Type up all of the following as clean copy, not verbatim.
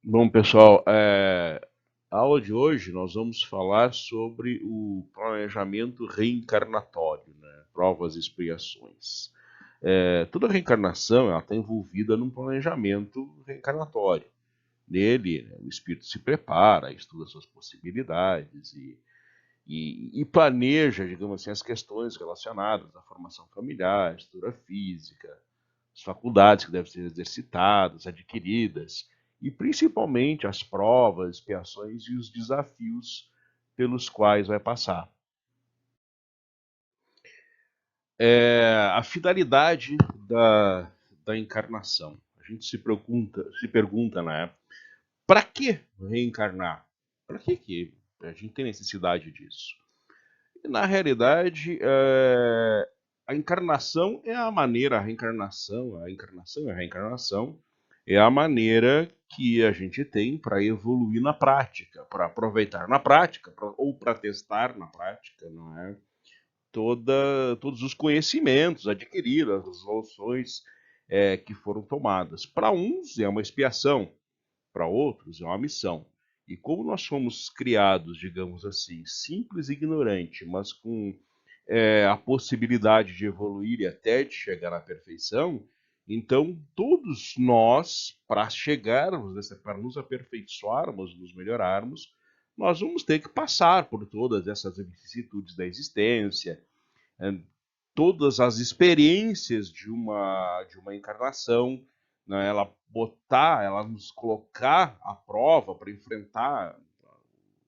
Bom, pessoal, a aula de hoje nós vamos falar sobre o planejamento reencarnatório, né? Provas e expiações. Toda reencarnação ela está envolvida num planejamento reencarnatório. Nele, né, o espírito se prepara, estuda suas possibilidades e planeja, digamos assim, as questões relacionadas à formação familiar, estrutura física, as faculdades que devem ser exercitadas, adquiridas, e principalmente as provas, expiações e os desafios pelos quais vai passar. A finalidade da encarnação. A gente se pergunta, né? Para que reencarnar? Para que a gente tem necessidade disso? E, na realidade, a encarnação é a maneira, a reencarnação é a maneira que a gente tem para evoluir na prática, para aproveitar na prática, ou para testar na prática, não é? Todos os conhecimentos adquiridos, as resoluções que foram tomadas. Para uns é uma expiação, para outros é uma missão. E como nós fomos criados, digamos assim, simples e ignorante, mas com a possibilidade de evoluir e até de chegar à perfeição, então todos nós, para chegarmos, para nos aperfeiçoarmos, nos melhorarmos, nós vamos ter que passar por todas essas vicissitudes da existência, eh, todas as experiências de uma encarnação, né, ela nos colocar à prova para enfrentar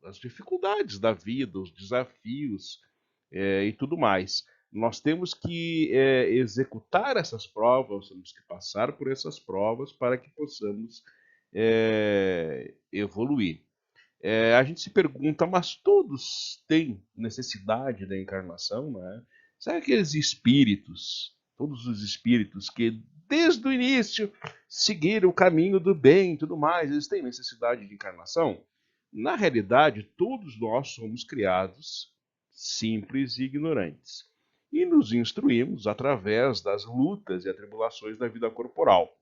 as dificuldades da vida, os desafios e tudo mais. Nós temos que executar essas provas, temos que passar por essas provas para que possamos evoluir. A gente se pergunta, mas todos têm necessidade da encarnação, né? Sabe aqueles espíritos, todos os espíritos que desde o início seguiram o caminho do bem e tudo mais, eles têm necessidade de encarnação? Na realidade, todos nós somos criados simples e ignorantes. E nos instruímos através das lutas e atribulações da vida corporal.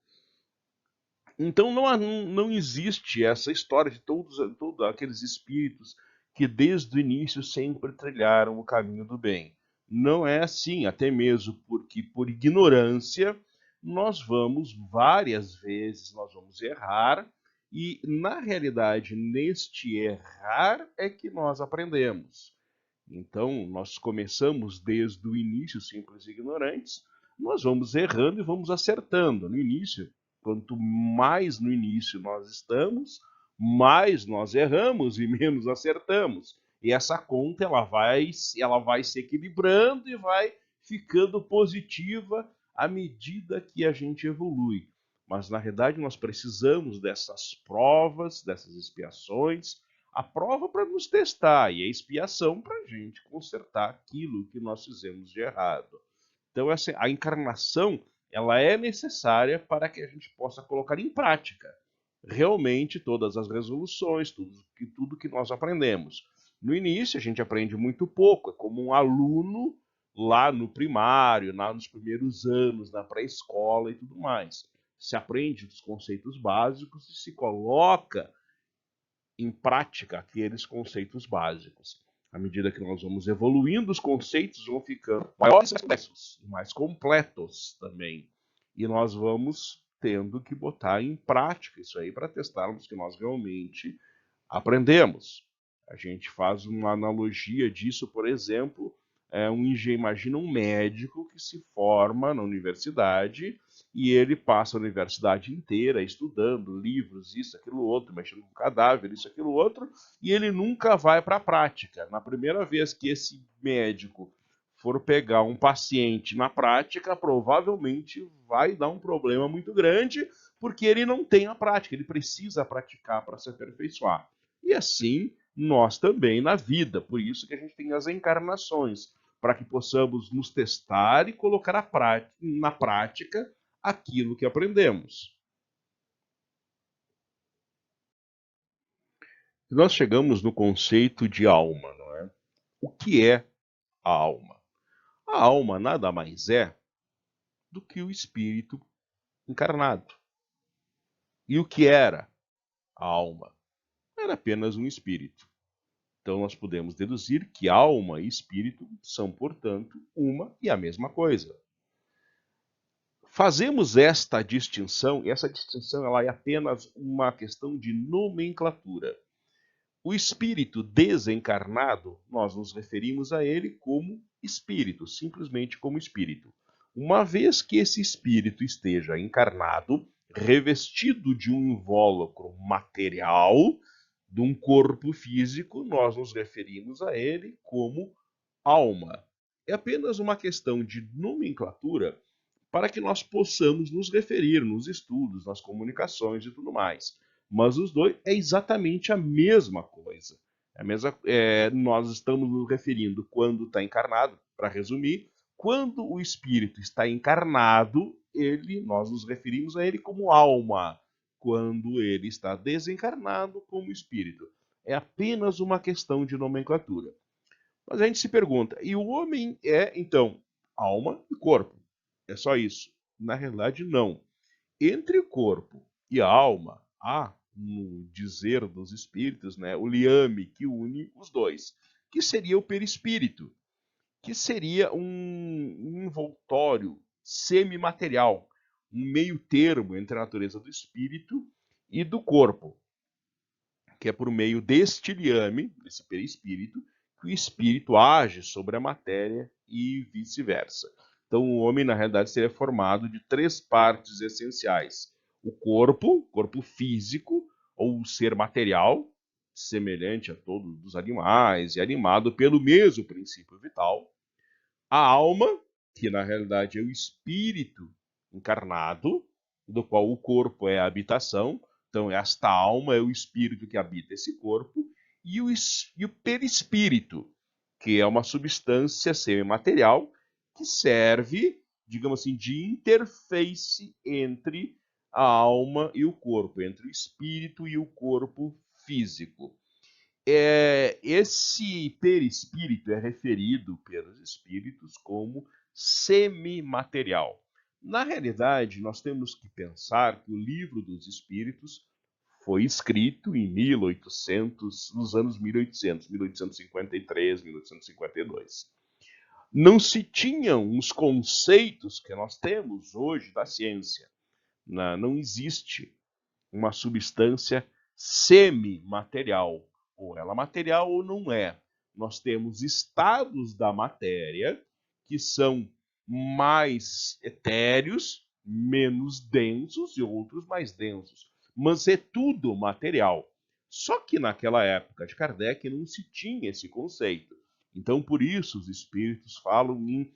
Então não existe essa história de todos aqueles espíritos que desde o início sempre trilharam o caminho do bem. Não é assim, até mesmo porque por ignorância nós vamos várias vezes nós vamos errar e na realidade neste errar é que nós aprendemos. Então nós começamos desde o início simples e ignorantes, nós vamos errando e vamos acertando. No início, quanto mais no início nós estamos, mais nós erramos e menos acertamos. E essa conta ela vai se equilibrando e vai ficando positiva à medida que a gente evolui. Mas na verdade nós precisamos dessas provas, dessas expiações, a prova para nos testar e a expiação para a gente consertar aquilo que nós fizemos de errado. Então, a encarnação ela é necessária para que a gente possa colocar em prática realmente todas as resoluções, tudo que nós aprendemos. No início, a gente aprende muito pouco, é como um aluno lá no primário, lá nos primeiros anos, na pré-escola e tudo mais. Se aprende os conceitos básicos e se coloca em prática aqueles conceitos básicos. À medida que nós vamos evoluindo, os conceitos vão ficando maiores e mais completos também. E nós vamos tendo que botar em prática isso aí para testarmos que nós realmente aprendemos. A gente faz uma analogia disso, por exemplo, imagina um médico que se forma na universidade e ele passa a universidade inteira estudando livros, isso, aquilo, outro, mexendo com cadáver, isso, aquilo, outro, e ele nunca vai para a prática. Na primeira vez que esse médico for pegar um paciente na prática, provavelmente vai dar um problema muito grande, porque ele não tem a prática, ele precisa praticar para se aperfeiçoar. E assim nós também na vida, por isso que a gente tem as encarnações, para que possamos nos testar e colocar na prática aquilo que aprendemos. Nós chegamos no conceito de alma, não é? O que é a alma? A alma nada mais é do que o espírito encarnado. E o que era a alma. Era apenas um espírito. Então nós podemos deduzir que alma e espírito são, portanto, uma e a mesma coisa. Fazemos esta distinção, e essa distinção ela é apenas uma questão de nomenclatura. O espírito desencarnado, nós nos referimos a ele como espírito, simplesmente como espírito. Uma vez que esse espírito esteja encarnado, revestido de um invólucro material, de um corpo físico, nós nos referimos a ele como alma. É apenas uma questão de nomenclatura para que nós possamos nos referir nos estudos, nas comunicações e tudo mais. Mas os dois é exatamente a mesma coisa. Nós estamos nos referindo quando está encarnado, para resumir, quando o espírito está encarnado, nós nos referimos a ele como alma. Quando ele está desencarnado, como espírito. É apenas uma questão de nomenclatura. Mas a gente se pergunta, e o homem é, então, alma e corpo? É só isso? Na realidade, não. Entre o corpo e a alma, há, no dizer dos espíritos, né, o liame que une os dois, que seria o perispírito, que seria um envoltório semimaterial, um meio termo entre a natureza do espírito e do corpo, que é por meio deste liame, desse perispírito, que o espírito age sobre a matéria e vice-versa. Então, o homem, na realidade, seria formado de três partes essenciais: o corpo físico, ou ser material, semelhante a todos os animais e animado pelo mesmo princípio vital; a alma, que na realidade é o espírito encarnado, do qual o corpo é a habitação. Então, esta alma é o espírito que habita esse corpo, e o perispírito, que é uma substância semimaterial que serve, digamos assim, de interface entre a alma e o corpo, entre o espírito e o corpo físico. Esse perispírito é referido pelos espíritos como semimaterial. Na realidade, nós temos que pensar que o Livro dos Espíritos foi escrito em 1800, nos anos 1800, 1853, 1852. Não se tinham os conceitos que nós temos hoje da ciência. Não existe uma substância semimaterial. Ou ela é material ou não é. Nós temos estados da matéria que são mais etéreos, menos densos, e outros mais densos. Mas é tudo material. Só que naquela época de Kardec não se tinha esse conceito. Então, por isso, os espíritos falam em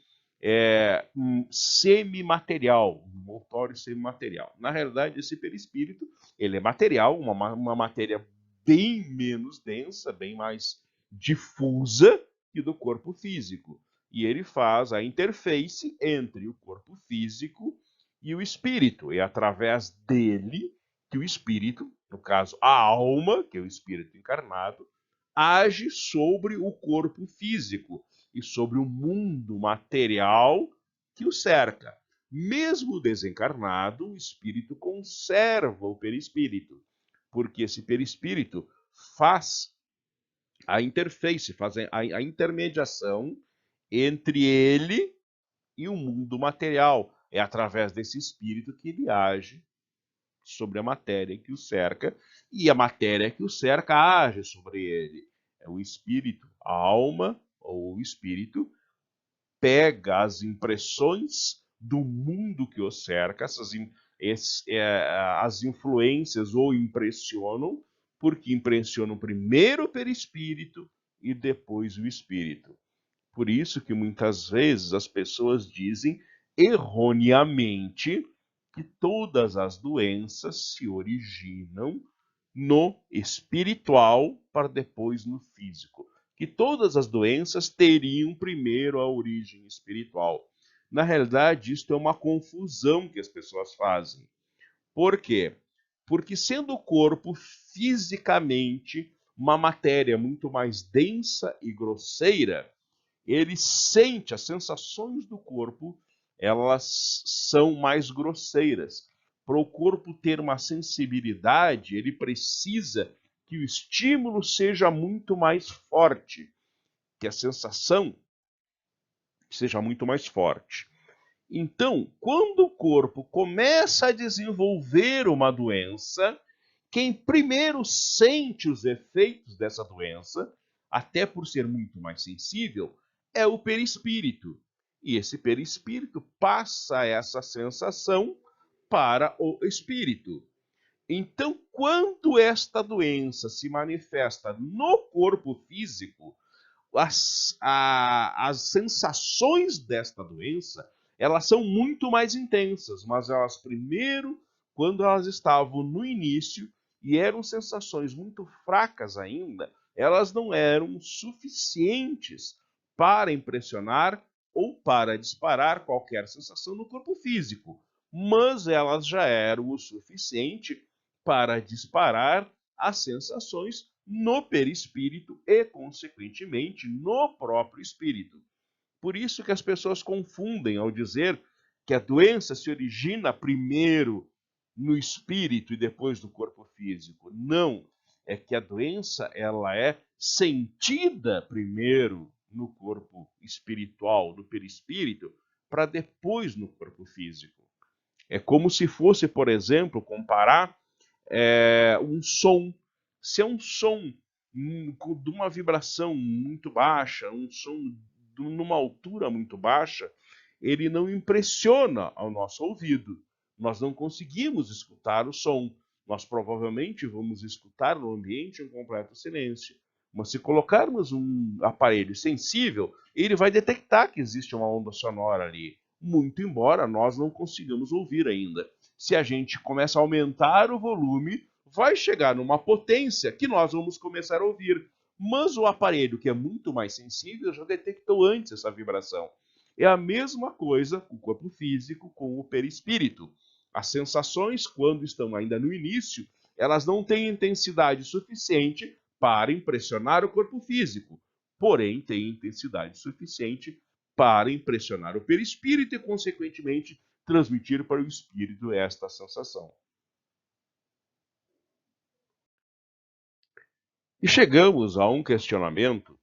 semimaterial, um envoltório semimaterial. Na realidade, esse perispírito ele é material, uma matéria bem menos densa, bem mais difusa que do corpo físico. E ele faz a interface entre o corpo físico e o espírito. É através dele que o espírito, no caso a alma, que é o espírito encarnado, age sobre o corpo físico e sobre o mundo material que o cerca. Mesmo desencarnado, o espírito conserva o perispírito, porque esse perispírito faz a interface, faz a intermediação entre ele e o mundo material. É através desse espírito que ele age sobre a matéria que o cerca, e a matéria que o cerca age sobre ele. É o espírito, a alma ou o espírito pega as impressões do mundo que o cerca, as influências o impressionam, porque impressionam primeiro o perispírito e depois o espírito. Por isso que muitas vezes as pessoas dizem erroneamente que todas as doenças se originam no espiritual para depois no físico. Que todas as doenças teriam primeiro a origem espiritual. Na realidade, isto é uma confusão que as pessoas fazem. Por quê? Porque sendo o corpo fisicamente uma matéria muito mais densa e grosseira, ele sente as sensações do corpo, elas são mais grosseiras, para o corpo ter uma sensibilidade, ele precisa que o estímulo seja muito mais forte, que a sensação seja muito mais forte. Então, quando o corpo começa a desenvolver uma doença, quem primeiro sente os efeitos dessa doença, até por ser muito mais sensível, é o perispírito. E esse perispírito passa essa sensação para o espírito. Então, quando esta doença se manifesta no corpo físico, as sensações desta doença, elas são muito mais intensas, mas elas primeiro, quando elas estavam no início e eram sensações muito fracas ainda, elas não eram suficientes para impressionar ou para disparar qualquer sensação no corpo físico, mas elas já eram o suficiente para disparar as sensações no perispírito e, consequentemente, no próprio espírito. Por isso que as pessoas confundem ao dizer que a doença se origina primeiro no espírito e depois no corpo físico. Não, é que a doença ela é sentida primeiro no corpo espiritual, no perispírito, para depois no corpo físico. É como se fosse, por exemplo, comparar um som. Se é um som de uma vibração muito baixa, um som numa altura muito baixa, ele não impressiona ao nosso ouvido. Nós não conseguimos escutar o som. Nós provavelmente vamos escutar no ambiente em completo silêncio. Mas se colocarmos um aparelho sensível, ele vai detectar que existe uma onda sonora ali, muito embora nós não consigamos ouvir ainda. Se a gente começa a aumentar o volume, vai chegar numa potência que nós vamos começar a ouvir. Mas o aparelho, que é muito mais sensível, já detectou antes essa vibração. É a mesma coisa com o corpo físico, com o perispírito. As sensações, quando estão ainda no início, elas não têm intensidade suficiente para impressionar o corpo físico, porém têm intensidade suficiente para impressionar o perispírito e, consequentemente, transmitir para o espírito esta sensação. E chegamos a um questionamento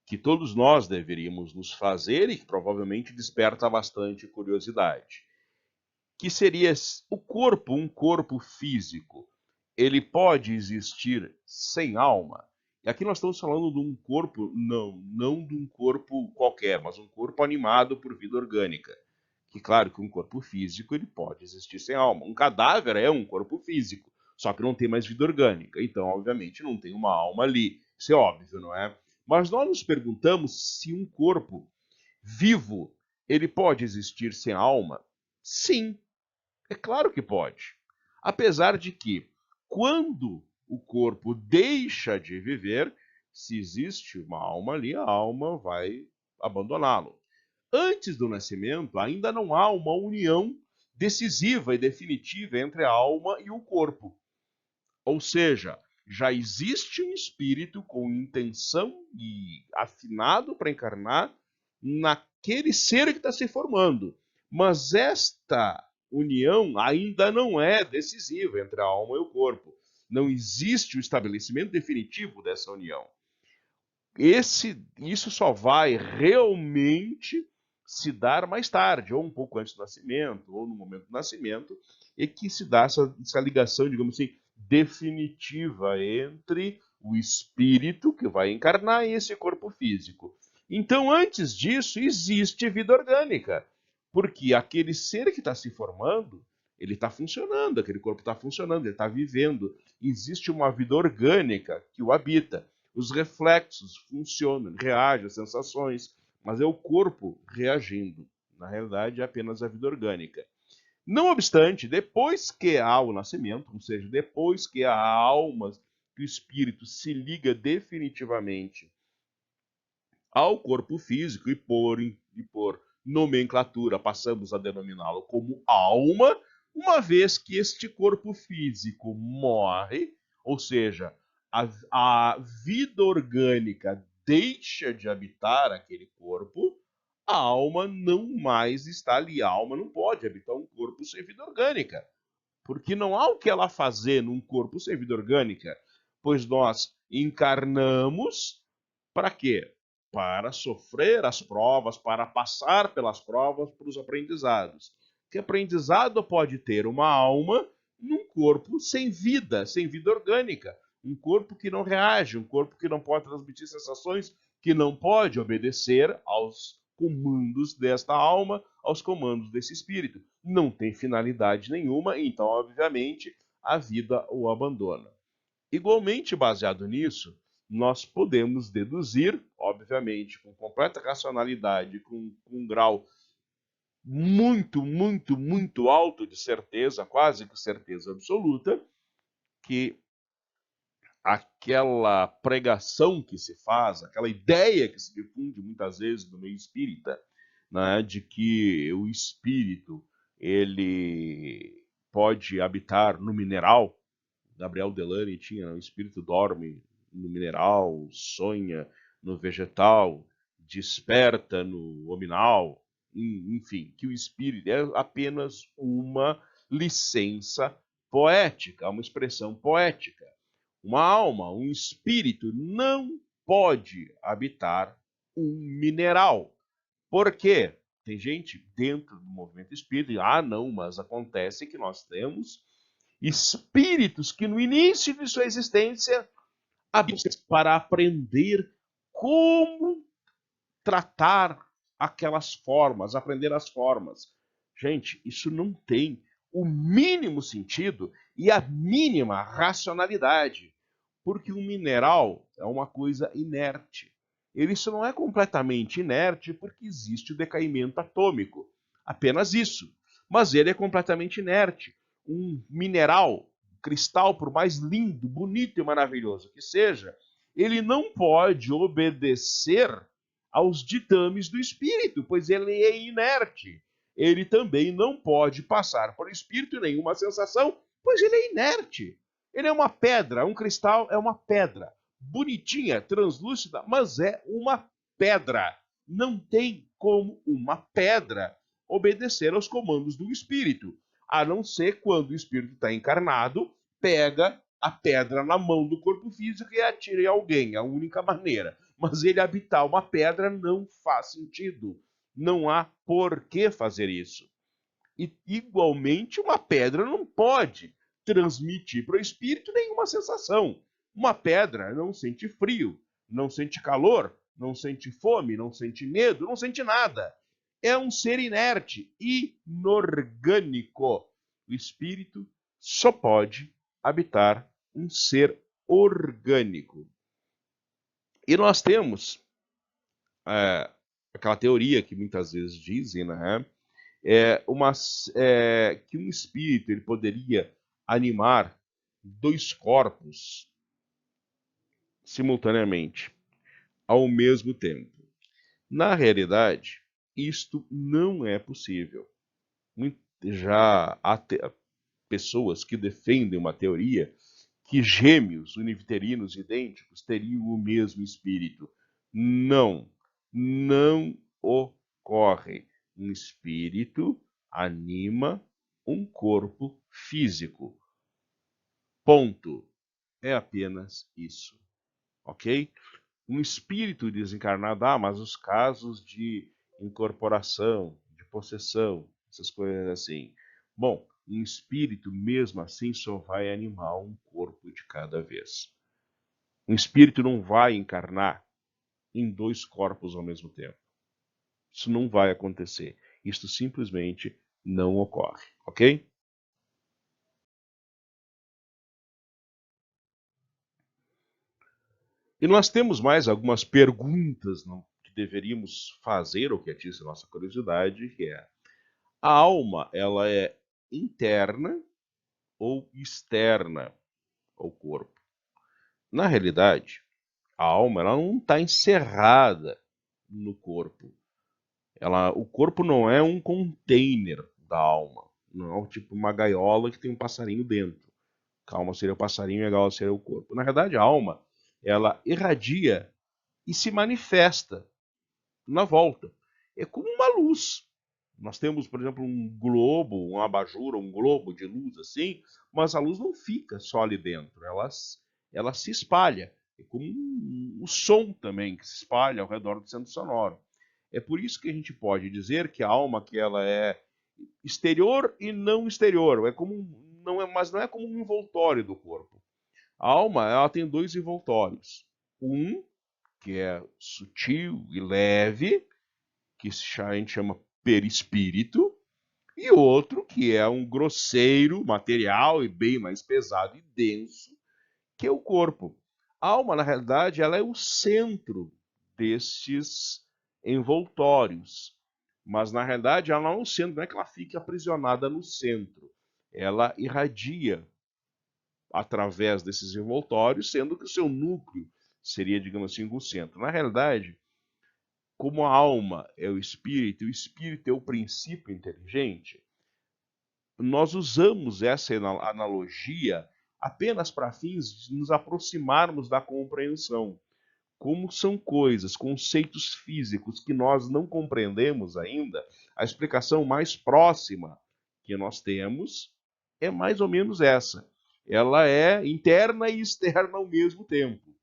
que todos nós deveríamos nos fazer e que provavelmente desperta bastante curiosidade, que seria o corpo, um corpo físico, ele pode existir sem alma? E aqui nós estamos falando de um corpo, não de um corpo qualquer, mas um corpo animado por vida orgânica. Que claro que um corpo físico ele pode existir sem alma. Um cadáver é um corpo físico, só que não tem mais vida orgânica. Então, obviamente, não tem uma alma ali. Isso é óbvio, não é? Mas nós nos perguntamos se um corpo vivo ele pode existir sem alma? Sim, é claro que pode. Apesar de que, quando o corpo deixa de viver, se existe uma alma ali, a alma vai abandoná-lo. Antes do nascimento, ainda não há uma união decisiva e definitiva entre a alma e o corpo. Ou seja, já existe um espírito com intenção e afinado para encarnar naquele ser que está se formando. Mas essa união ainda não é decisiva entre a alma e o corpo. Não existe o estabelecimento definitivo dessa união. Isso só vai realmente se dar mais tarde, ou um pouco antes do nascimento, ou no momento do nascimento, e que se dá essa ligação, digamos assim, definitiva entre o espírito que vai encarnar e esse corpo físico. Então, antes disso, existe vida orgânica, porque aquele ser que está se formando, ele está funcionando, aquele corpo está funcionando, ele está vivendo. Existe uma vida orgânica que o habita. Os reflexos funcionam, reagem às sensações, mas é o corpo reagindo. Na realidade, é apenas a vida orgânica. Não obstante, depois que há o nascimento, ou seja, depois que a alma, que o espírito se liga definitivamente ao corpo físico e por nomenclatura passamos a denominá-lo como alma, uma vez que este corpo físico morre, ou seja, a vida orgânica deixa de habitar aquele corpo, a alma não mais está ali. A alma não pode habitar um corpo sem vida orgânica. porque não há o que ela fazer num corpo sem vida orgânica, pois nós encarnamos para quê? Para sofrer as provas, para passar pelas provas, para os aprendizados. Que aprendizado pode ter uma alma num corpo sem vida orgânica? Um corpo que não reage, um corpo que não pode transmitir sensações, que não pode obedecer aos comandos desta alma, aos comandos desse espírito. Não tem finalidade nenhuma, então, obviamente, a vida o abandona. Igualmente, baseado nisso, nós podemos deduzir, obviamente, com completa racionalidade, com um grau muito alto de certeza, quase que certeza absoluta, que aquela pregação que se faz, aquela ideia que se difunde muitas vezes no meio espírita, né, de que o espírito ele pode habitar no mineral. Gabriel Delany tinha, o espírito dorme no mineral, sonha no vegetal, desperta no hominal, enfim, que o espírito é apenas uma licença poética, uma expressão poética. Uma alma, um espírito não pode habitar um mineral. Por quê? Tem gente dentro do movimento espírita, não, mas acontece que nós temos espíritos que no início de sua existência para aprender como tratar aquelas formas, aprender as formas. Gente, isso não tem o mínimo sentido e a mínima racionalidade, porque um mineral é uma coisa inerte. Ele só não é completamente inerte porque existe o decaimento atômico. Apenas isso. Mas ele é completamente inerte. Um mineral, cristal, por mais lindo, bonito e maravilhoso que seja, ele não pode obedecer aos ditames do espírito, pois ele é inerte. Ele também não pode passar por espírito nenhuma sensação, pois ele é inerte. Ele é uma pedra, um cristal é uma pedra. Bonitinha, translúcida, mas é uma pedra. Não tem como uma pedra obedecer aos comandos do espírito, a não ser quando o espírito está encarnado, pega a pedra na mão do corpo físico e atira em alguém, a única maneira. Mas ele habitar uma pedra não faz sentido. Não há por que fazer isso. E, igualmente, uma pedra não pode transmitir para o espírito nenhuma sensação. Uma pedra não sente frio, não sente calor, não sente fome, não sente medo, não sente nada. É um ser inerte, inorgânico. O espírito só pode habitar um ser orgânico. E nós temos aquela teoria que muitas vezes dizem, né? Que um espírito ele poderia animar dois corpos simultaneamente, ao mesmo tempo. Na realidade, isto não é possível. Já há pessoas que defendem uma teoria que gêmeos univitelinos idênticos teriam o mesmo espírito. Não, não ocorre. Um espírito anima um corpo físico. Ponto. É apenas isso. Ok? Um espírito desencarnado, mas os casos de incorporação, de possessão, essas coisas assim. Bom, um espírito, mesmo assim, só vai animar um corpo de cada vez. Um espírito não vai encarnar em dois corpos ao mesmo tempo. Isso não vai acontecer. Isso simplesmente não ocorre, ok? E nós temos mais algumas perguntas que deveríamos fazer, ou que atiça a nossa curiosidade, que é: a alma, ela é interna ou externa ao corpo? Na realidade, a alma ela não está encerrada no corpo. O corpo não é um container da alma. Não é tipo uma gaiola que tem um passarinho dentro. A alma seria o passarinho e a gaiola seria o corpo. Na verdade, a alma ela irradia e se manifesta na volta. É como uma luz. Nós temos, por exemplo, um globo, um abajur, um globo de luz assim, mas a luz não fica só ali dentro, ela se espalha. É como o som também, que se espalha ao redor do centro sonoro. É por isso que a gente pode dizer que a alma que ela é exterior e não exterior, mas não é como um envoltório do corpo. A alma, ela tem dois envoltórios. Um, que é sutil e leve, que a gente chama perispírito, e outro que é um grosseiro, material e bem mais pesado e denso, que é o corpo. A alma, na realidade, ela é o centro destes envoltórios. Mas, na realidade, ela não é o centro, não é que ela fique aprisionada no centro. Ela irradia através desses envoltórios, sendo que o seu núcleo seria, digamos assim, o centro. Na realidade, como a alma é o espírito é o princípio inteligente, nós usamos essa analogia apenas para fins de nos aproximarmos da compreensão. Como são coisas, conceitos físicos que nós não compreendemos ainda, a explicação mais próxima que nós temos é mais ou menos essa. Ela é interna e externa ao mesmo tempo.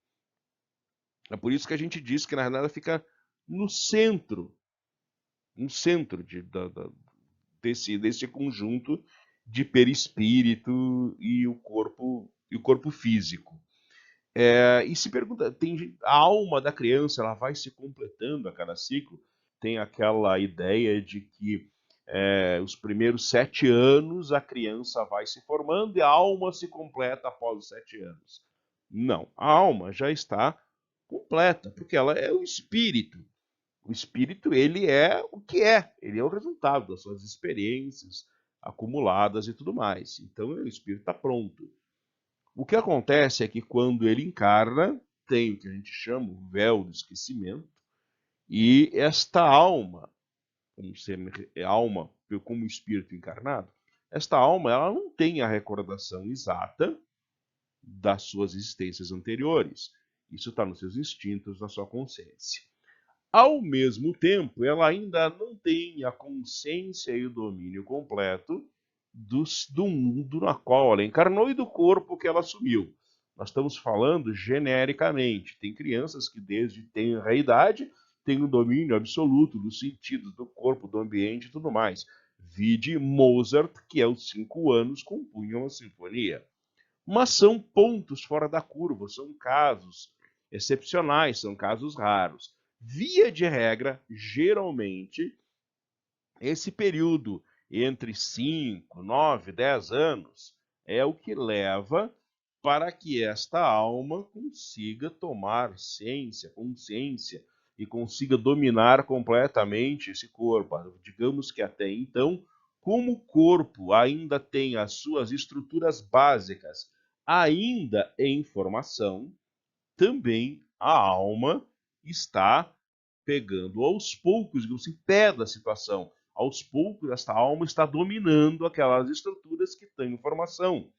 É por isso que a gente diz que na realidade ela fica no centro, desse conjunto de perispírito e o corpo físico. E se pergunta, a alma da criança ela vai se completando a cada ciclo? Tem aquela ideia de que os primeiros 7 anos a criança vai se formando e a alma se completa após os 7 anos. Não, a alma já está completa, porque ela é o espírito. O espírito, ele é o que é, ele é o resultado das suas experiências acumuladas e tudo mais. Então, o espírito está pronto. O que acontece é que quando ele encarna, tem o que a gente chama o véu do esquecimento, e esta alma, como espírito encarnado, esta alma ela não tem a recordação exata das suas existências anteriores. Isso está nos seus instintos, na sua consciência. Ao mesmo tempo, ela ainda não tem a consciência e o domínio completo do mundo na qual ela encarnou e do corpo que ela assumiu. Nós estamos falando genericamente. Tem crianças que, desde tenra idade, têm um domínio absoluto dos sentidos, do corpo, do ambiente e tudo mais. Vide Mozart, que aos 5 anos compunha uma sinfonia. Mas são pontos fora da curva, são casos excepcionais, são casos raros. Via de regra, geralmente, esse período entre 5, 9, 10 anos é o que leva para que esta alma consiga tomar consciência e consiga dominar completamente esse corpo. Digamos que até então, como o corpo ainda tem as suas estruturas básicas ainda em formação, também a alma está pegando aos poucos, digamos assim, pé da situação. Aos poucos, esta alma está dominando aquelas estruturas que estão em formação.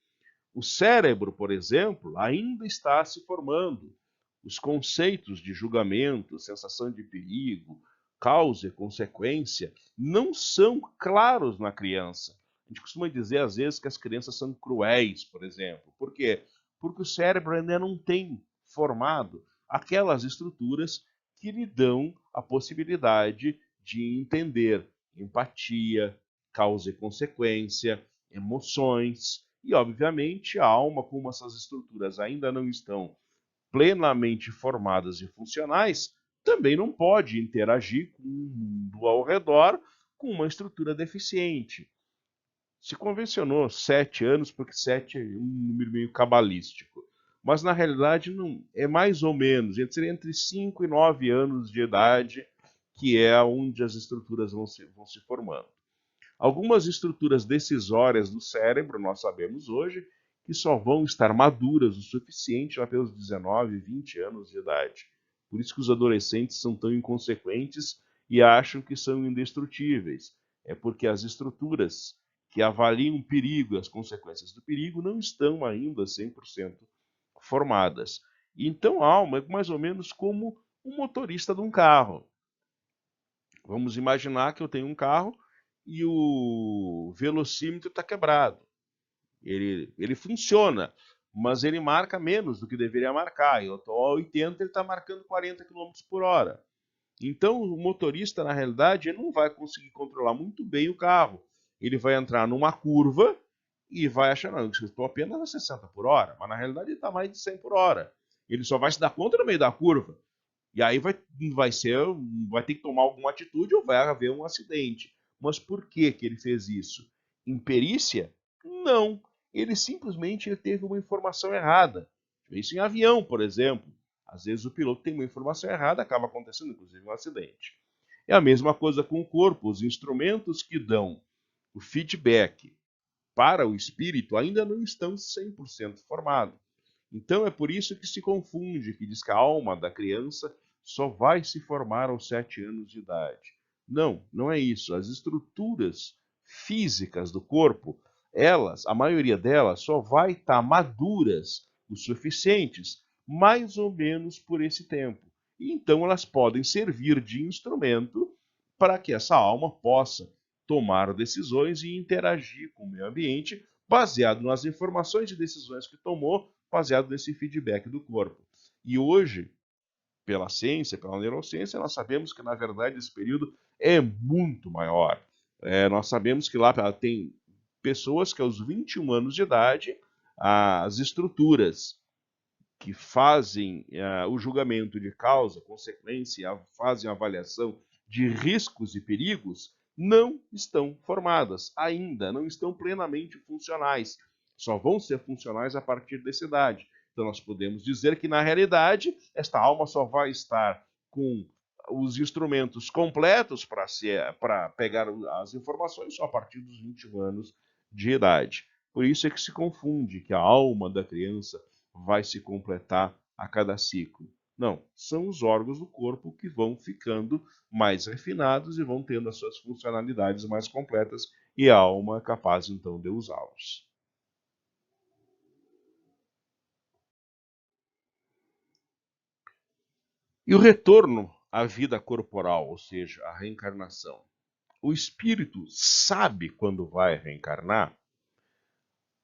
O cérebro, por exemplo, ainda está se formando. Os conceitos de julgamento, sensação de perigo, causa e consequência não são claros na criança. A gente costuma dizer, às vezes, que as crianças são cruéis, por exemplo. Por quê? Porque o cérebro ainda não tem formado aquelas estruturas que lhe dão a possibilidade de entender empatia, causa e consequência, emoções. E, obviamente, a alma, como essas estruturas ainda não estão plenamente formadas e funcionais, também não pode interagir com o mundo ao redor com uma estrutura deficiente. Se convencionou 7 anos, porque 7 é um número meio cabalístico. Mas na realidade não é mais ou menos entre 5 e 9 anos de idade, que é onde as estruturas vão se formando. Algumas estruturas decisórias do cérebro, nós sabemos hoje, que só vão estar maduras o suficiente até os 19, 20 anos de idade. Por isso que os adolescentes são tão inconsequentes e acham que são indestrutíveis. É porque as estruturas que avaliam o perigo e as consequências do perigo não estão ainda 100% formadas. Então a alma é mais ou menos como um motorista de um carro. Vamos imaginar que eu tenho um carro e o velocímetro está quebrado. Ele funciona, mas ele marca menos do que deveria marcar. Eu estou a 80, ele está marcando 40 km por hora. Então, o motorista, na realidade, ele não vai conseguir controlar muito bem o carro. Ele vai entrar numa curva e vai achar, não, eu estou apenas a 60 por hora, mas na realidade ele está mais de 100 por hora. Ele só vai se dar conta no meio da curva. E aí vai ter que tomar alguma atitude ou vai haver um acidente. Mas por que que ele fez isso? Imperícia? Não. Ele simplesmente teve uma informação errada. Isso em avião, por exemplo. Às vezes o piloto tem uma informação errada, acaba acontecendo inclusive um acidente. É a mesma coisa com o corpo. Os instrumentos que dão o feedback para o espírito ainda não estão 100% formados. Então é por isso que se confunde, que diz que a alma da criança só vai se formar aos 7 anos de idade. Não, não é isso. As estruturas físicas do corpo, a maioria delas, só vai estar maduras o suficientes, mais ou menos por esse tempo. E então elas podem servir de instrumento para que essa alma possa tomar decisões e interagir com o meio ambiente baseado nas informações e decisões que tomou, baseado nesse feedback do corpo. E hoje, pela ciência, pela neurociência, nós sabemos que, na verdade, esse período é muito maior. Nós sabemos que lá tem pessoas que, aos 21 anos de idade, as estruturas que fazem o julgamento de causa, consequência, fazem a avaliação de riscos e perigos, não estão formadas ainda, não estão plenamente funcionais. Só vão ser funcionais a partir dessa idade. Então nós podemos dizer que, na realidade, esta alma só vai estar com os instrumentos completos para pegar as informações só a partir dos 21 anos de idade. Por isso é que se confunde que a alma da criança vai se completar a cada ciclo. Não, são os órgãos do corpo que vão ficando mais refinados e vão tendo as suas funcionalidades mais completas e a alma é capaz então de usá-los. E o retorno à vida corporal, ou seja, a reencarnação. O espírito sabe quando vai reencarnar?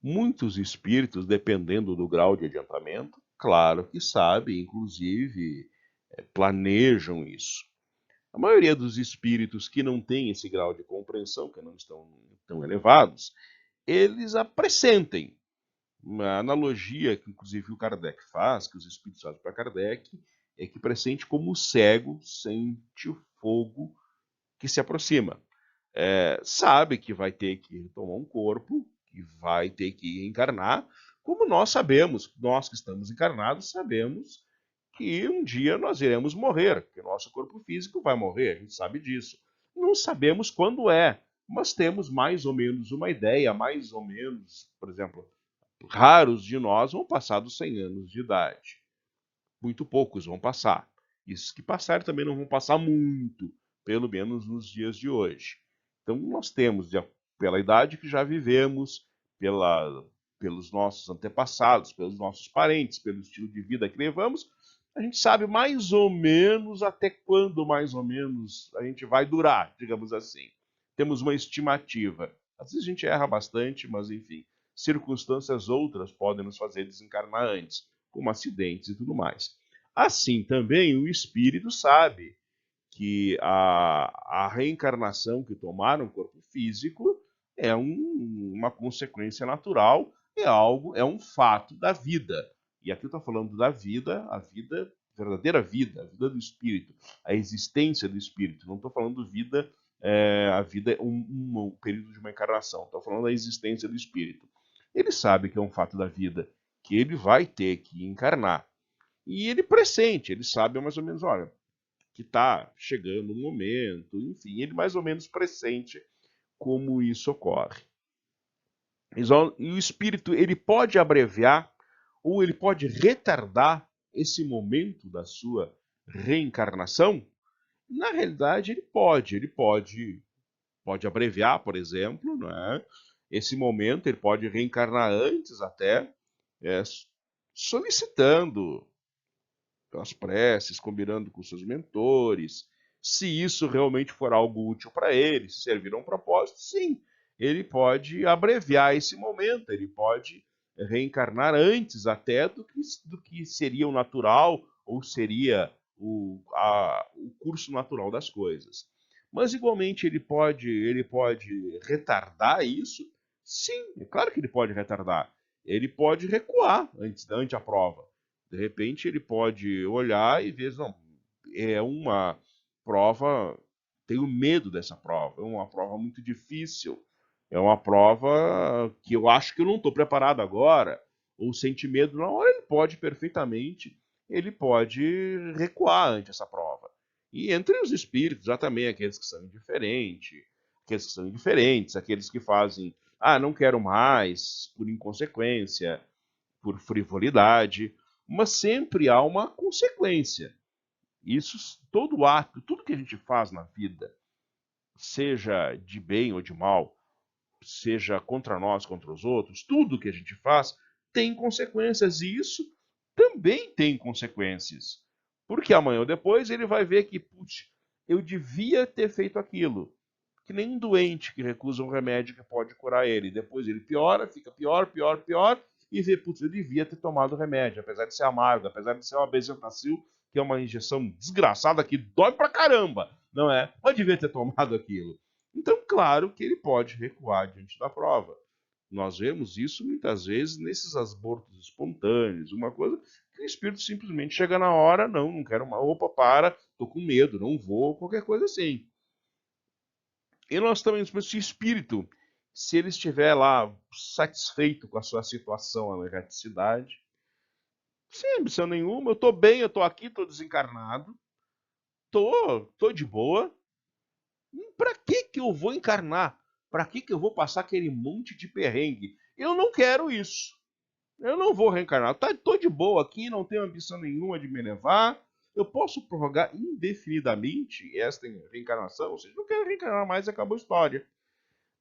Muitos espíritos, dependendo do grau de adiantamento, claro que sabem, inclusive planejam isso. A maioria dos espíritos que não têm esse grau de compreensão, que não estão tão elevados, eles apressentem. Uma analogia que, inclusive, o Kardec faz, que os espíritos fazem para Kardec, é que pressente como o cego sente o fogo que se aproxima. Sabe que vai ter que tomar um corpo, que vai ter que encarnar, como nós sabemos, nós que estamos encarnados, sabemos que um dia nós iremos morrer, que o nosso corpo físico vai morrer, a gente sabe disso. Não sabemos quando é, mas temos mais ou menos uma ideia, mais ou menos, por exemplo, raros de nós vão passar dos 100 anos de idade. Muito poucos vão passar. Esses que passarem também não vão passar muito, pelo menos nos dias de hoje. Então nós temos, pela idade que já vivemos, pelos nossos antepassados, pelos nossos parentes, pelo estilo de vida que levamos, a gente sabe mais ou menos até quando mais ou menos a gente vai durar, digamos assim. Temos uma estimativa. Às vezes a gente erra bastante, mas enfim, circunstâncias outras podem nos fazer desencarnar antes, como acidentes e tudo mais. Assim também o espírito sabe que a reencarnação que tomar um corpo físico é uma consequência natural, é um fato da vida. E aqui eu estou falando da vida, a verdadeira vida, a vida do espírito, a existência do espírito. Não estou falando vida, a vida é um período de uma encarnação. Estou falando da existência do espírito. Ele sabe que é um fato da vida, que ele vai ter que encarnar. E ele pressente, ele sabe mais ou menos, olha, que está chegando um momento, enfim, ele mais ou menos pressente como isso ocorre. E o espírito, ele pode abreviar ou ele pode retardar esse momento da sua reencarnação? Na realidade, pode abreviar, por exemplo, né? Esse momento, ele pode reencarnar antes até, é, solicitando as preces, combinando com seus mentores, Se isso realmente for algo útil para ele, se servir a um propósito, sim, ele pode abreviar esse momento, ele pode reencarnar antes até do que seria o natural ou seria o curso natural das coisas. Mas igualmente ele pode retardar isso? Sim, é claro que ele pode retardar. Ele pode recuar ante a prova. De repente ele pode olhar e ver, não, é uma prova, tenho medo dessa prova, é uma prova muito difícil, é uma prova que eu acho que eu não estou preparado agora, ou sente medo na hora, ele pode perfeitamente, ele pode recuar ante essa prova. E entre os espíritos, já também aqueles que são indiferentes, aqueles que fazem, não quero mais, por inconsequência, por frivolidade, mas sempre há uma consequência. Isso, todo ato, tudo que a gente faz na vida, seja de bem ou de mal, seja contra nós, contra os outros, tudo que a gente faz tem consequências e isso também tem consequências. Porque amanhã ou depois ele vai ver que, putz, eu devia ter feito aquilo. Que nem um doente que recusa um remédio que pode curar ele. Depois ele piora, fica pior, pior, pior, e vê, putz, eu devia ter tomado o remédio, apesar de ser amargo, apesar de ser uma bezetacil, que é uma injeção desgraçada que dói pra caramba, não é? Mas devia ter tomado aquilo. Então, claro que ele pode recuar diante da prova. Nós vemos isso muitas vezes nesses abortos espontâneos, uma coisa que o espírito simplesmente chega na hora, não quero mais, opa, para, tô com medo, não vou, qualquer coisa assim. E nós também, se o espírito, se ele estiver lá satisfeito com a sua situação, a erraticidade, sem ambição nenhuma, eu tô bem, eu tô aqui, tô desencarnado, tô de boa, para que eu vou encarnar? Para que eu vou passar aquele monte de perrengue? Eu não quero isso. Eu não vou reencarnar. Tô de boa aqui, não tenho ambição nenhuma de me levar. Eu posso prorrogar indefinidamente esta reencarnação, ou seja, não quero reencarnar mais e acabou a história.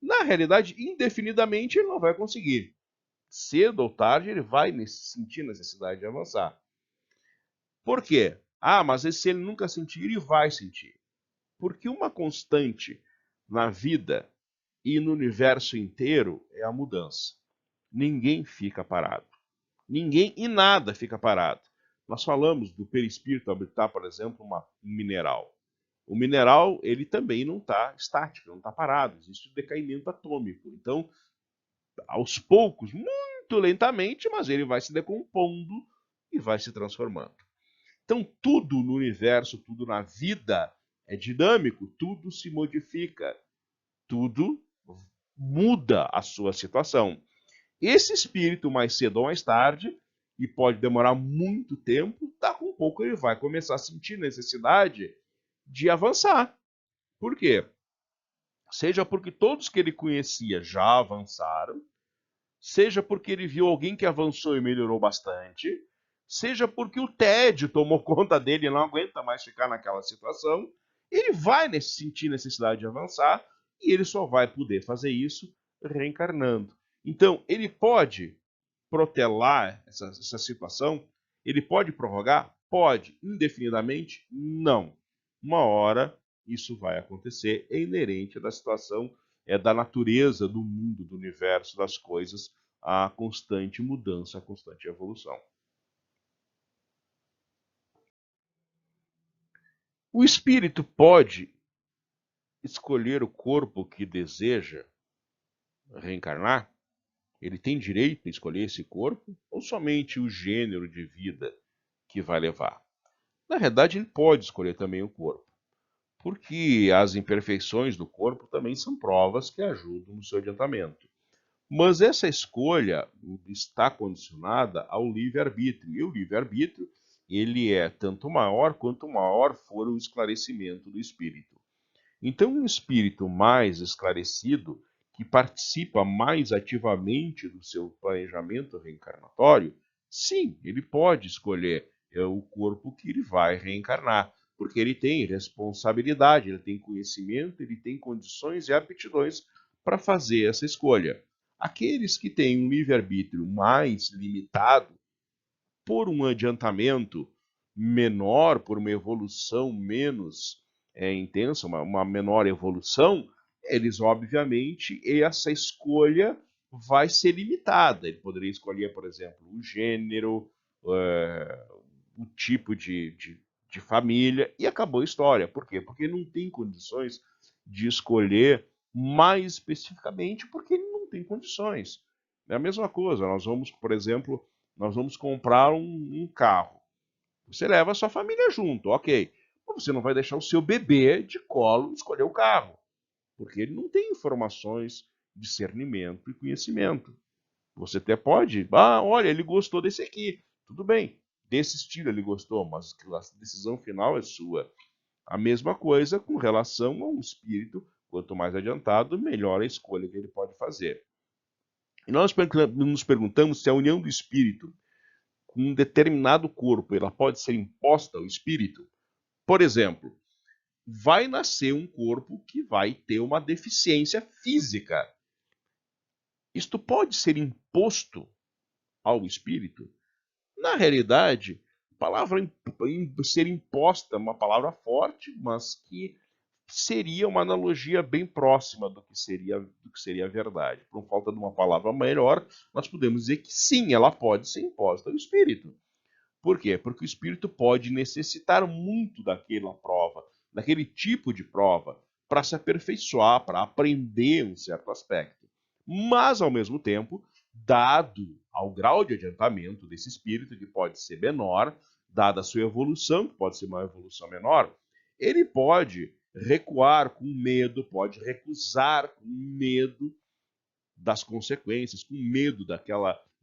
Na realidade, indefinidamente ele não vai conseguir. Cedo ou tarde ele vai sentir necessidade de avançar. Por quê? Mas se ele nunca sentir, ele vai sentir. Porque uma constante na vida e no universo inteiro é a mudança. Ninguém fica parado. Ninguém e nada fica parado. Nós falamos do perispírito habitar, por exemplo, um mineral. O mineral, ele também não está estático, não está parado. Existe o decaimento atômico. Então, aos poucos, muito lentamente, mas ele vai se decompondo e vai se transformando. Então, tudo no universo, tudo na vida é dinâmico, tudo se modifica, tudo muda a sua situação. Esse espírito, mais cedo ou mais tarde, e pode demorar muito tempo, daqui a pouco ele vai começar a sentir necessidade de avançar. Por quê? Seja porque todos que ele conhecia já avançaram, seja porque ele viu alguém que avançou e melhorou bastante, seja porque o tédio tomou conta dele e não aguenta mais ficar naquela situação, ele vai sentir necessidade de avançar e ele só vai poder fazer isso reencarnando. Então, ele pode protelar essa situação? Ele pode prorrogar? Pode. Indefinidamente? Não. Uma hora isso vai acontecer, é inerente da situação, é da natureza do mundo, do universo, das coisas, a constante mudança, a constante evolução. O espírito pode escolher o corpo que deseja reencarnar? Ele tem direito a escolher esse corpo ou somente o gênero de vida que vai levar? Na verdade, ele pode escolher também o corpo, porque as imperfeições do corpo também são provas que ajudam no seu adiantamento. Mas essa escolha está condicionada ao livre-arbítrio. E o livre-arbítrio, ele é tanto maior quanto maior for o esclarecimento do espírito. Então, um espírito mais esclarecido, que participa mais ativamente do seu planejamento reencarnatório, sim, ele pode escolher o corpo que ele vai reencarnar, porque ele tem responsabilidade, ele tem conhecimento, ele tem condições e aptidões para fazer essa escolha. Aqueles que têm um livre-arbítrio mais limitado, por um adiantamento menor, por uma evolução menos intensa, uma menor evolução, eles obviamente, essa escolha vai ser limitada. Ele poderia escolher, por exemplo, o gênero, o tipo de família, e acabou a história. Por quê? Porque ele não tem condições de escolher mais especificamente, porque ele não tem condições. É a mesma coisa, nós vamos, por exemplo, nós vamos comprar um carro. Você leva a sua família junto, ok. Mas você não vai deixar o seu bebê de colo escolher o carro, porque ele não tem informações, discernimento e conhecimento. Você até pode, olha, ele gostou desse aqui, tudo bem, desse estilo ele gostou, mas a decisão final é sua. A mesma coisa com relação a um espírito, quanto mais adiantado, melhor a escolha que ele pode fazer. E nós nos perguntamos se a união do espírito com um determinado corpo ela pode ser imposta ao espírito. Por exemplo, vai nascer um corpo que vai ter uma deficiência física. Isto pode ser imposto ao espírito? Na realidade, a palavra ser imposta é uma palavra forte, mas que seria uma analogia bem próxima do que seria a verdade. Por falta de uma palavra melhor, nós podemos dizer que sim, ela pode ser imposta ao espírito. Por quê? Porque o espírito pode necessitar muito daquela prova, daquele tipo de prova, para se aperfeiçoar, para aprender um certo aspecto. Mas, ao mesmo tempo, dado ao grau de adiantamento desse espírito, que pode ser menor, dada a sua evolução, que pode ser uma evolução menor, ele pode recuar com medo, pode recusar com medo das consequências, com medo da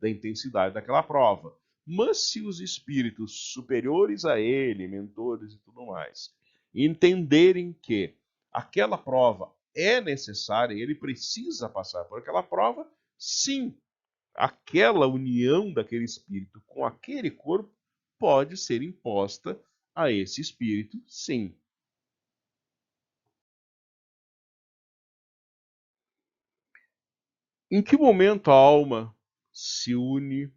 intensidade daquela prova. Mas se os espíritos superiores a ele, mentores e tudo mais, entenderem que aquela prova é necessária, ele precisa passar por aquela prova, sim, aquela união daquele espírito com aquele corpo pode ser imposta a esse espírito, sim. Em que momento a alma se une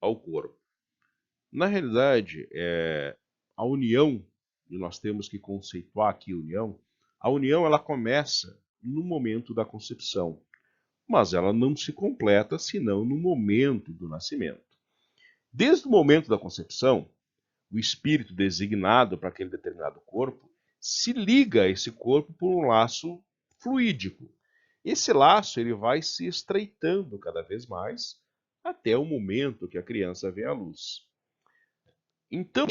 ao corpo? Na realidade, a união, e nós temos que conceituar aqui a união ela começa no momento da concepção, mas ela não se completa senão no momento do nascimento. Desde o momento da concepção, o espírito designado para aquele determinado corpo se liga a esse corpo por um laço fluídico. Esse laço ele vai se estreitando cada vez mais até o momento que a criança vê a luz. Então,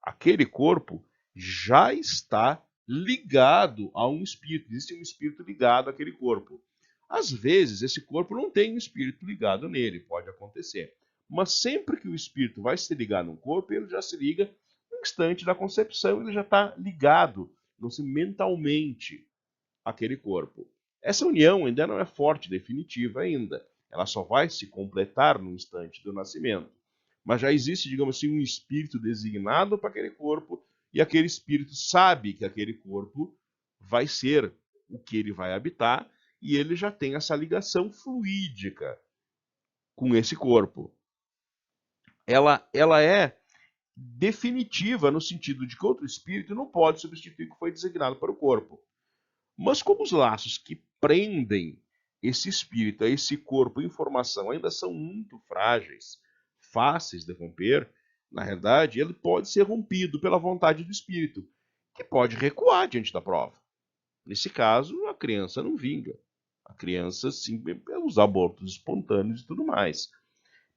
aquele corpo já está ligado a um espírito. Existe um espírito ligado àquele corpo. Às vezes, esse corpo não tem um espírito ligado nele, pode acontecer. Mas sempre que o espírito vai se ligar num corpo, ele já se liga no instante da concepção, ele já está ligado mentalmente àquele corpo. Essa união ainda não é forte, definitiva ainda. Ela só vai se completar no instante do nascimento. Mas já existe, digamos assim, um espírito designado para aquele corpo, e aquele espírito sabe que aquele corpo vai ser o que ele vai habitar, e ele já tem essa ligação fluídica com esse corpo. Ela é definitiva no sentido de que outro espírito não pode substituir o que foi designado para o corpo. Mas como os laços que prendem esse espírito a esse corpo em formação ainda são muito frágeis, fáceis de romper, na realidade, ele pode ser rompido pela vontade do espírito, que pode recuar diante da prova. Nesse caso, a criança não vinga. A criança, sim, os abortos espontâneos e tudo mais.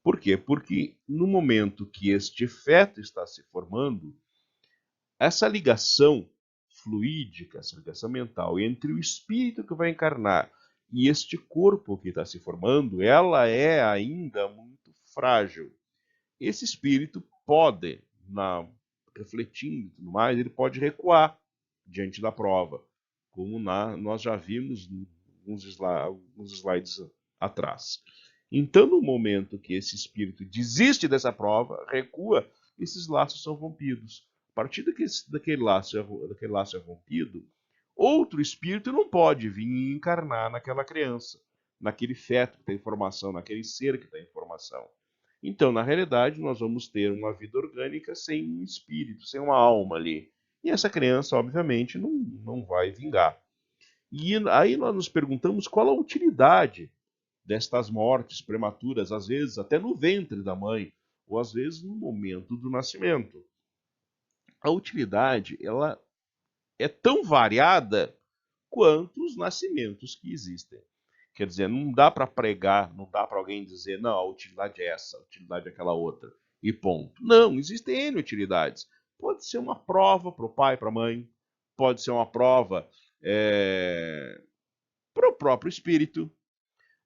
Por quê? Porque no momento que este feto está se formando, essa ligação fluídica, essa ligação mental entre o espírito que vai encarnar e este corpo que está se formando, ela é ainda muito frágil. Esse espírito pode, refletindo e tudo mais, ele pode recuar diante da prova, como nós já vimos alguns slides atrás. Então, no momento que esse espírito desiste dessa prova, recua, esses laços são rompidos. A partir daquele laço é rompido, outro espírito não pode vir e encarnar naquela criança, naquele feto que tem formação, naquele ser que tem formação. Então, na realidade, nós vamos ter uma vida orgânica sem um espírito, sem uma alma ali. e essa criança, obviamente, não vai vingar. E aí nós nos perguntamos qual a utilidade destas mortes prematuras, às vezes até no ventre da mãe, ou às vezes no momento do nascimento. A utilidade, ela é tão variada quanto os nascimentos que existem. Quer dizer, não dá para pregar, não dá para alguém dizer, não, a utilidade é essa, a utilidade é aquela outra, e ponto. Não, existem N utilidades. Pode ser uma prova para o pai, para a mãe, pode ser uma prova para o próprio espírito,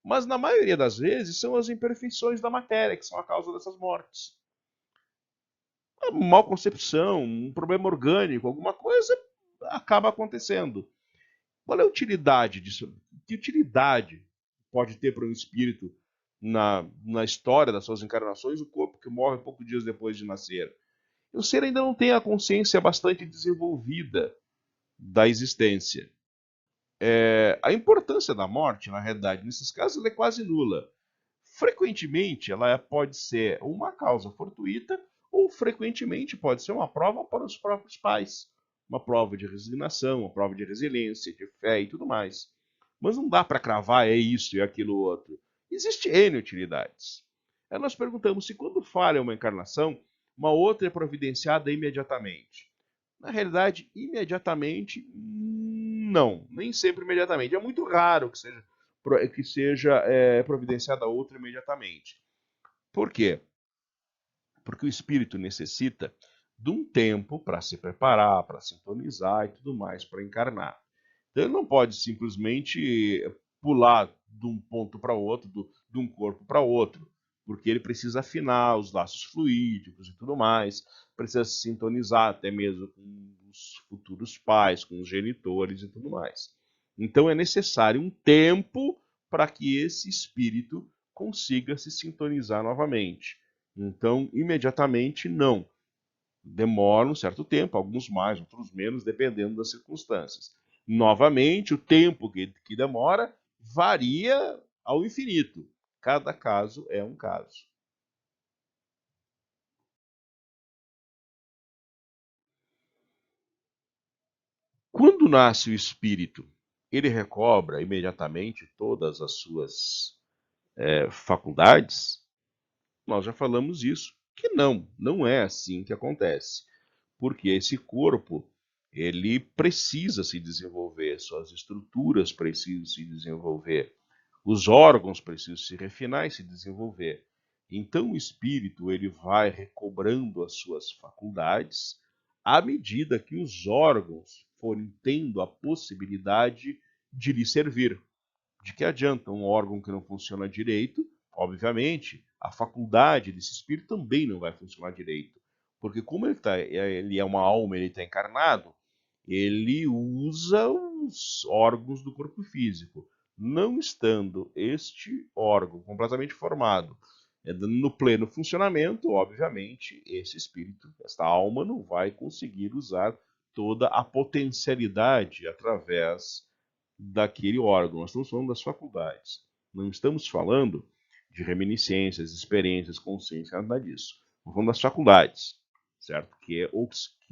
mas na maioria das vezes são as imperfeições da matéria que são a causa dessas mortes. Uma mal concepção, um problema orgânico, alguma coisa acaba acontecendo. Qual é a utilidade disso? Que utilidade pode ter para um espírito na história das suas encarnações o corpo que morre poucos dias depois de nascer? O ser ainda não tem a consciência bastante desenvolvida da existência. A importância da morte, na realidade, nesses casos, ela é quase nula. Frequentemente, ela pode ser uma causa fortuita ou frequentemente pode ser uma prova para os próprios pais. Uma prova de resignação, uma prova de resiliência, de fé e tudo mais. Mas não dá para cravar é isso e aquilo outro. Existe N utilidades. Aí nós perguntamos se quando falha uma encarnação, uma outra é providenciada imediatamente. Na realidade, imediatamente, não. Nem sempre imediatamente. É muito raro que seja providenciada outra imediatamente. Por quê? Porque o espírito necessita de um tempo para se preparar, para sintonizar e tudo mais, para encarnar. Então ele não pode simplesmente pular de um ponto para outro, de um corpo para outro, porque ele precisa afinar os laços fluídicos e tudo mais, precisa se sintonizar até mesmo com os futuros pais, com os genitores e tudo mais. Então é necessário um tempo para que esse espírito consiga se sintonizar novamente. Então, imediatamente, não. Demora um certo tempo, alguns mais, outros menos, dependendo das circunstâncias. Novamente, o tempo que demora varia ao infinito. Cada caso é um caso. Quando nasce o espírito, ele recobra imediatamente todas as suas faculdades? Nós já falamos isso, que não é assim que acontece. Porque esse corpo, ele precisa se desenvolver, suas estruturas precisam se desenvolver, os órgãos precisam se refinar e se desenvolver. Então o espírito ele vai recobrando as suas faculdades à medida que os órgãos forem tendo a possibilidade de lhe servir. De que adianta um órgão que não funciona direito? Obviamente, a faculdade desse espírito também não vai funcionar direito. Porque como ele é uma alma, ele está encarnado, ele usa os órgãos do corpo físico. Não estando este órgão completamente formado, no pleno funcionamento, obviamente, esse espírito, esta alma, não vai conseguir usar toda a potencialidade através daquele órgão. Nós estamos falando das faculdades. Não estamos falando de reminiscências, experiências, consciência, nada disso. Estamos falando das faculdades, certo? Que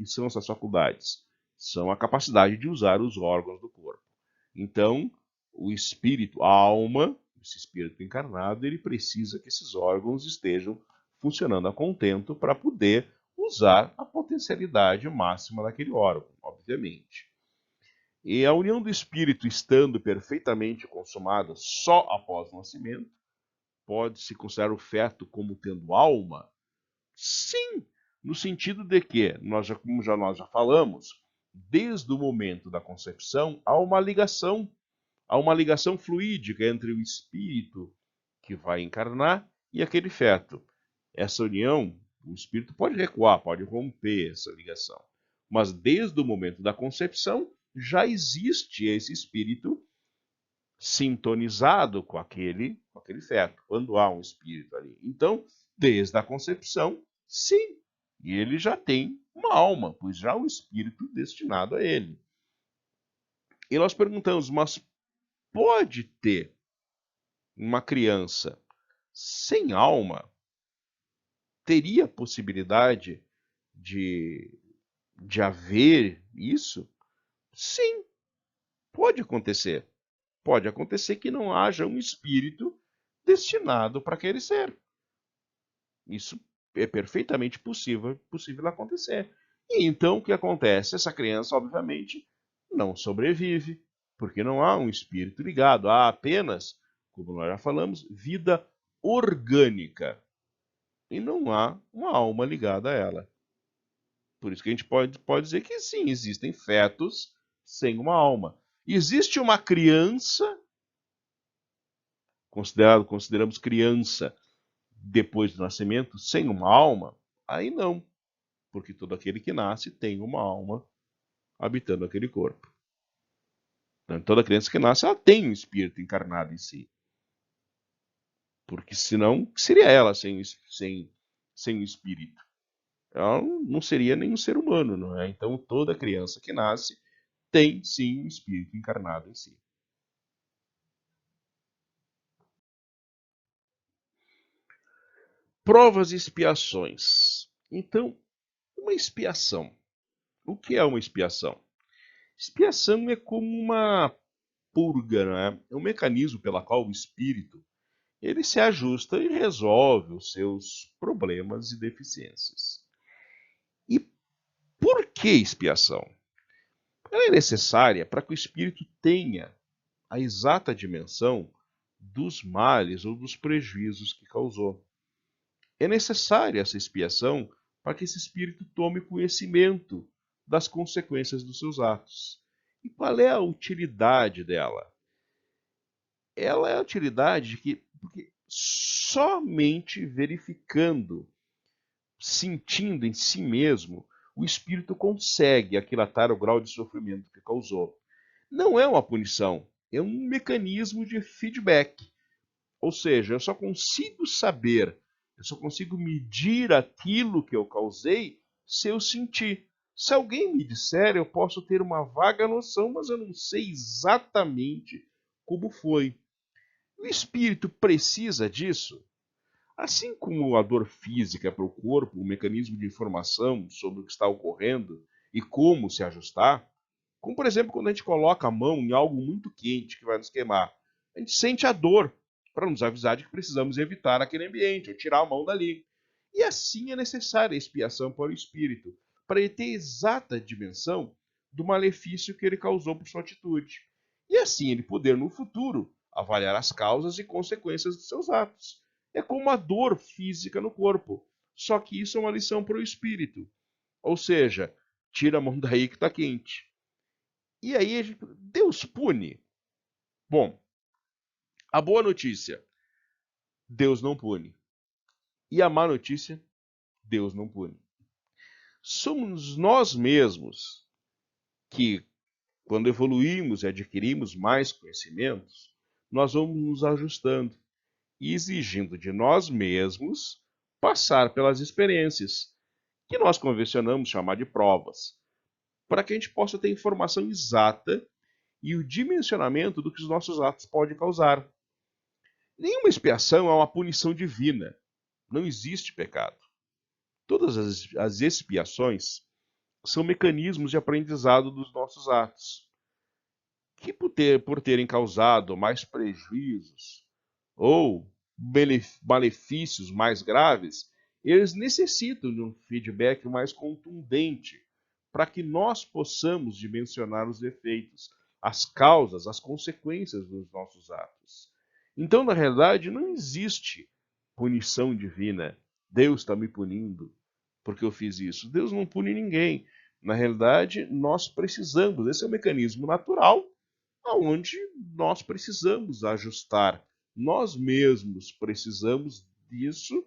são essas faculdades? São a capacidade de usar os órgãos do corpo. Então, o espírito, a alma, esse espírito encarnado, ele precisa que esses órgãos estejam funcionando a contento para poder usar a potencialidade máxima daquele órgão, obviamente. E a união do espírito estando perfeitamente consumada só após o nascimento, pode-se considerar o feto como tendo alma? Sim, no sentido de que, como nós já falamos, desde o momento da concepção há uma ligação fluídica entre o espírito que vai encarnar e aquele feto. Essa união, o espírito pode recuar, pode romper essa ligação. Mas desde o momento da concepção, já existe esse espírito sintonizado com aquele feto, quando há um espírito ali. Então, desde a concepção, sim, e ele já tem uma alma, pois já há um espírito destinado a ele. E nós perguntamos, mas pode ter uma criança sem alma? Teria possibilidade de de haver isso? Sim, pode acontecer. Pode acontecer que não haja um espírito destinado para aquele ser. Isso é perfeitamente possível acontecer. E então o que acontece? Essa criança, obviamente, não sobrevive, porque não há um espírito ligado, há apenas, como nós já falamos, vida orgânica. E não há uma alma ligada a ela. Por isso que a gente pode dizer que sim, existem fetos sem uma alma. Existe uma criança, consideramos criança depois do nascimento, sem uma alma? Aí não, porque todo aquele que nasce tem uma alma habitando aquele corpo. Então, toda criança que nasce, ela tem um espírito encarnado em si. Porque senão, seria ela sem o espírito? Ela não seria nenhum ser humano, não é? Então, toda criança que nasce tem sim um espírito encarnado em si. Provas e expiações. Então, uma expiação. O que é uma expiação? Expiação é como uma purga, não é? É um mecanismo pela qual o espírito ele se ajusta e resolve os seus problemas e deficiências. E por que expiação? Ela é necessária para que o espírito tenha a exata dimensão dos males ou dos prejuízos que causou. É necessária essa expiação para que esse espírito tome conhecimento das consequências dos seus atos. E qual é a utilidade dela? Ela é a utilidade de que porque somente verificando, sentindo em si mesmo, o espírito consegue aquilatar o grau de sofrimento que causou. Não é uma punição, é um mecanismo de feedback. Ou seja, eu só consigo saber, eu só consigo medir aquilo que eu causei se eu sentir. Se alguém me disser, eu posso ter uma vaga noção, mas eu não sei exatamente como foi. O espírito precisa disso? Assim como a dor física para o corpo, o mecanismo de informação sobre o que está ocorrendo e como se ajustar, como por exemplo quando a gente coloca a mão em algo muito quente que vai nos queimar, a gente sente a dor para nos avisar de que precisamos evitar aquele ambiente ou tirar a mão dali. E assim é necessária a expiação para o espírito, para ele ter exata dimensão do malefício que ele causou por sua atitude. E assim ele poder no futuro avaliar as causas e consequências dos seus atos. É como a dor física no corpo, só que isso é uma lição para o espírito. Ou seja, tira a mão daí que está quente. E aí, Deus pune? Bom, a boa notícia, Deus não pune. E a má notícia, Deus não pune. Somos nós mesmos que, quando evoluímos e adquirimos mais conhecimentos, nós vamos nos ajustando e exigindo de nós mesmos passar pelas experiências, que nós convencionamos chamar de provas, para que a gente possa ter informação exata e o dimensionamento do que os nossos atos podem causar. Nenhuma expiação é uma punição divina. Não existe pecado. Todas as expiações são mecanismos de aprendizado dos nossos atos, que por terem causado mais prejuízos ou malefícios mais graves, eles necessitam de um feedback mais contundente para que nós possamos dimensionar os efeitos, as causas, as consequências dos nossos atos. Então, na realidade, não existe punição divina. Deus está me punindo porque eu fiz isso. Deus não pune ninguém. Na realidade, nós precisamos. Esse é um mecanismo natural aonde nós precisamos ajustar. Nós mesmos precisamos disso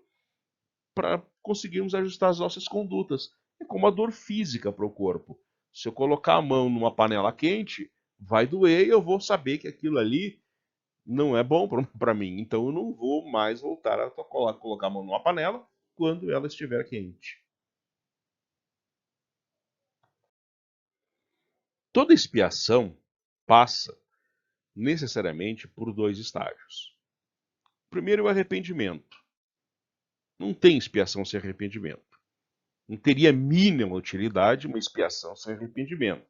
para conseguirmos ajustar as nossas condutas. É como a dor física para o corpo. Se eu colocar a mão numa panela quente, vai doer e eu vou saber que aquilo ali não é bom para mim. Então eu não vou mais voltar a colocar a mão numa panela quando ela estiver quente. Toda expiação passa necessariamente por dois estágios. Primeiro, o arrependimento. Não tem expiação sem arrependimento. Não teria mínima utilidade uma expiação sem arrependimento.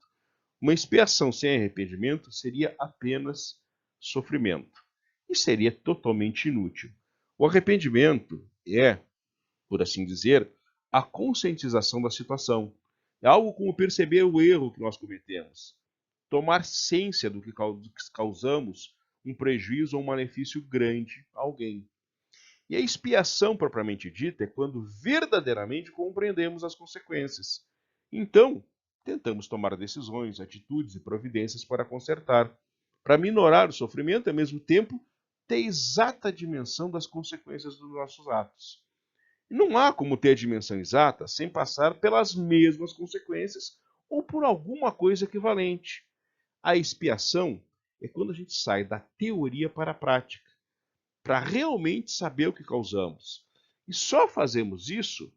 Uma expiação sem arrependimento seria apenas sofrimento e seria totalmente inútil. O arrependimento é, por assim dizer, a conscientização da situação. É algo como perceber o erro que nós cometemos, tomar ciência do que causamos um prejuízo ou um malefício grande a alguém. E a expiação propriamente dita é quando verdadeiramente compreendemos as consequências. Então, tentamos tomar decisões, atitudes e providências para consertar, para minorar o sofrimento e, ao mesmo tempo, ter exata dimensão das consequências dos nossos atos. E não há como ter a dimensão exata sem passar pelas mesmas consequências ou por alguma coisa equivalente. A expiação é quando a gente sai da teoria para a prática, para realmente saber o que causamos. E só fazemos isso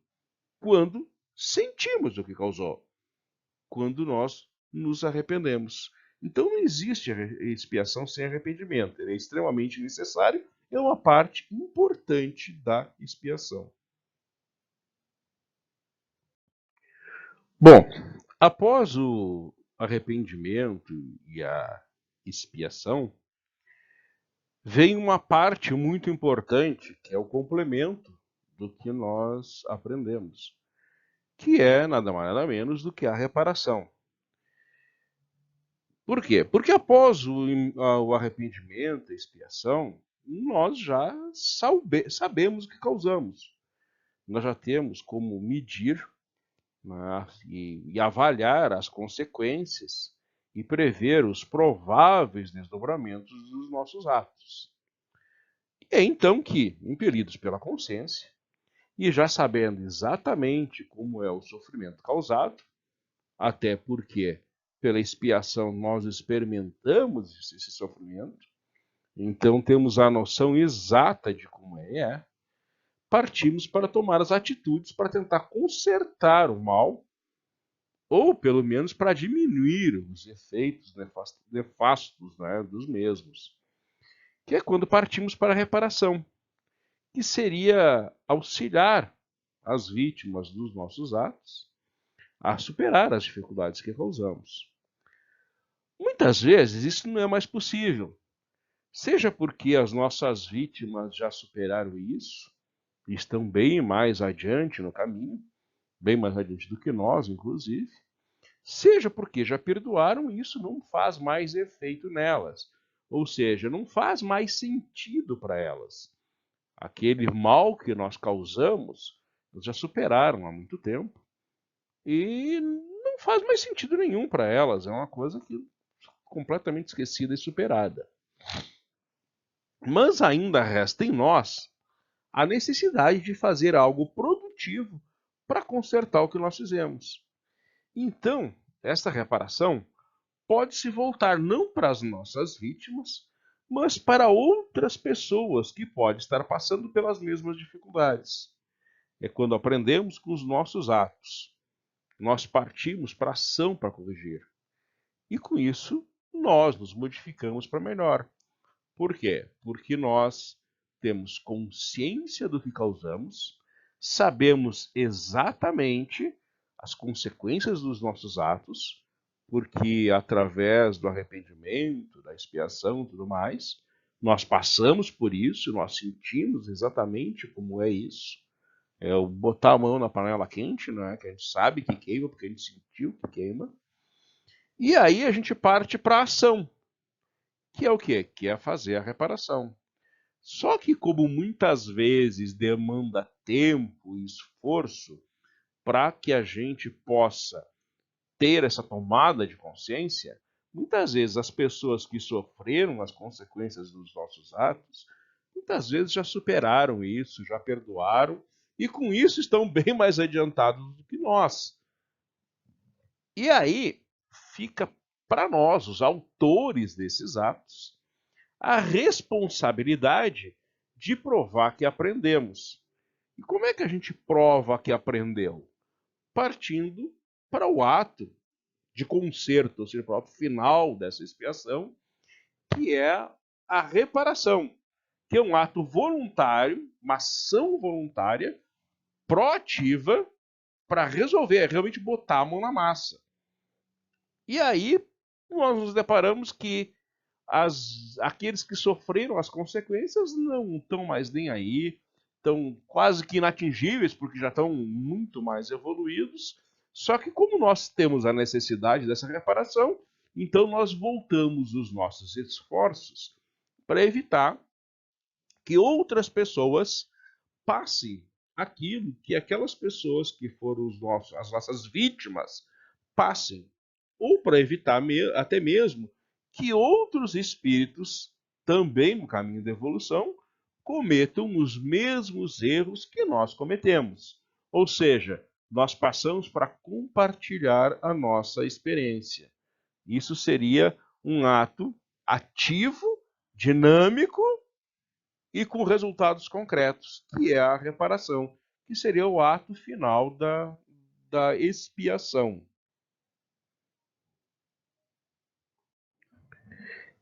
quando sentimos o que causou, quando nós nos arrependemos. Então não existe expiação sem arrependimento. Ele é extremamente necessário, é uma parte importante da expiação. Bom, após o arrependimento e a expiação, vem uma parte muito importante, que é o complemento do que nós aprendemos, que é nada mais nada menos do que a reparação. Por quê? Porque após o arrependimento, a expiação, nós já sabemos o que causamos. Nós já temos como medir, né, e avaliar as consequências e prever os prováveis desdobramentos dos nossos atos. E é então que, impelidos pela consciência, e já sabendo exatamente como é o sofrimento causado, até porque pela expiação nós experimentamos esse sofrimento, então temos a noção exata de como é, partimos para tomar as atitudes para tentar consertar o mal, ou pelo menos para diminuir os efeitos nefastos, né, dos mesmos, que é quando partimos para a reparação, que seria auxiliar as vítimas dos nossos atos a superar as dificuldades que causamos. Muitas vezes isso não é mais possível, seja porque as nossas vítimas já superaram isso e estão bem mais adiante no caminho, bem mais adiante do que nós, inclusive, seja porque já perdoaram e isso não faz mais efeito nelas, ou seja, não faz mais sentido para elas. Aquele mal que nós causamos, eles já superaram há muito tempo e não faz mais sentido nenhum para elas, é uma coisa que completamente esquecida e superada. Mas ainda resta em nós a necessidade de fazer algo produtivo para consertar o que nós fizemos. Então, esta reparação pode se voltar não para as nossas vítimas, mas para outras pessoas que podem estar passando pelas mesmas dificuldades. É quando aprendemos com os nossos atos. Nós partimos para a ação para corrigir. E com isso, nós nos modificamos para melhor. Por quê? Porque nós temos consciência do que causamos, sabemos exatamente as consequências dos nossos atos, porque através do arrependimento, da expiação e tudo mais, nós passamos por isso, nós sentimos exatamente como é isso. É o botar a mão na panela quente, né? Que a gente sabe que queima, porque a gente sentiu que queima. E aí a gente parte para a ação, que é o quê? Que é fazer a reparação. Só que como muitas vezes demanda tempo e esforço para que a gente possa ter essa tomada de consciência, muitas vezes as pessoas que sofreram as consequências dos nossos atos, muitas vezes já superaram isso, já perdoaram, e com isso estão bem mais adiantados do que nós. E aí fica para nós, os autores desses atos, a responsabilidade de provar que aprendemos. E como é que a gente prova que aprendeu? Partindo para o ato de conserto, ou seja, para o ato final dessa expiação, que é a reparação, que é um ato voluntário, uma ação voluntária, proativa, para resolver, é realmente botar a mão na massa. E aí nós nos deparamos que aqueles que sofreram as consequências não estão mais nem aí, estão quase que inatingíveis, porque já estão muito mais evoluídos. Só que como nós temos a necessidade dessa reparação, então nós voltamos os nossos esforços para evitar que outras pessoas passem aquilo que aquelas pessoas que foram as nossas vítimas passem, ou para evitar até mesmo que outros espíritos, também no caminho da evolução, cometam os mesmos erros que nós cometemos. Ou seja, nós passamos para compartilhar a nossa experiência. Isso seria um ato ativo, dinâmico e com resultados concretos, que é a reparação, que seria o ato final da expiação.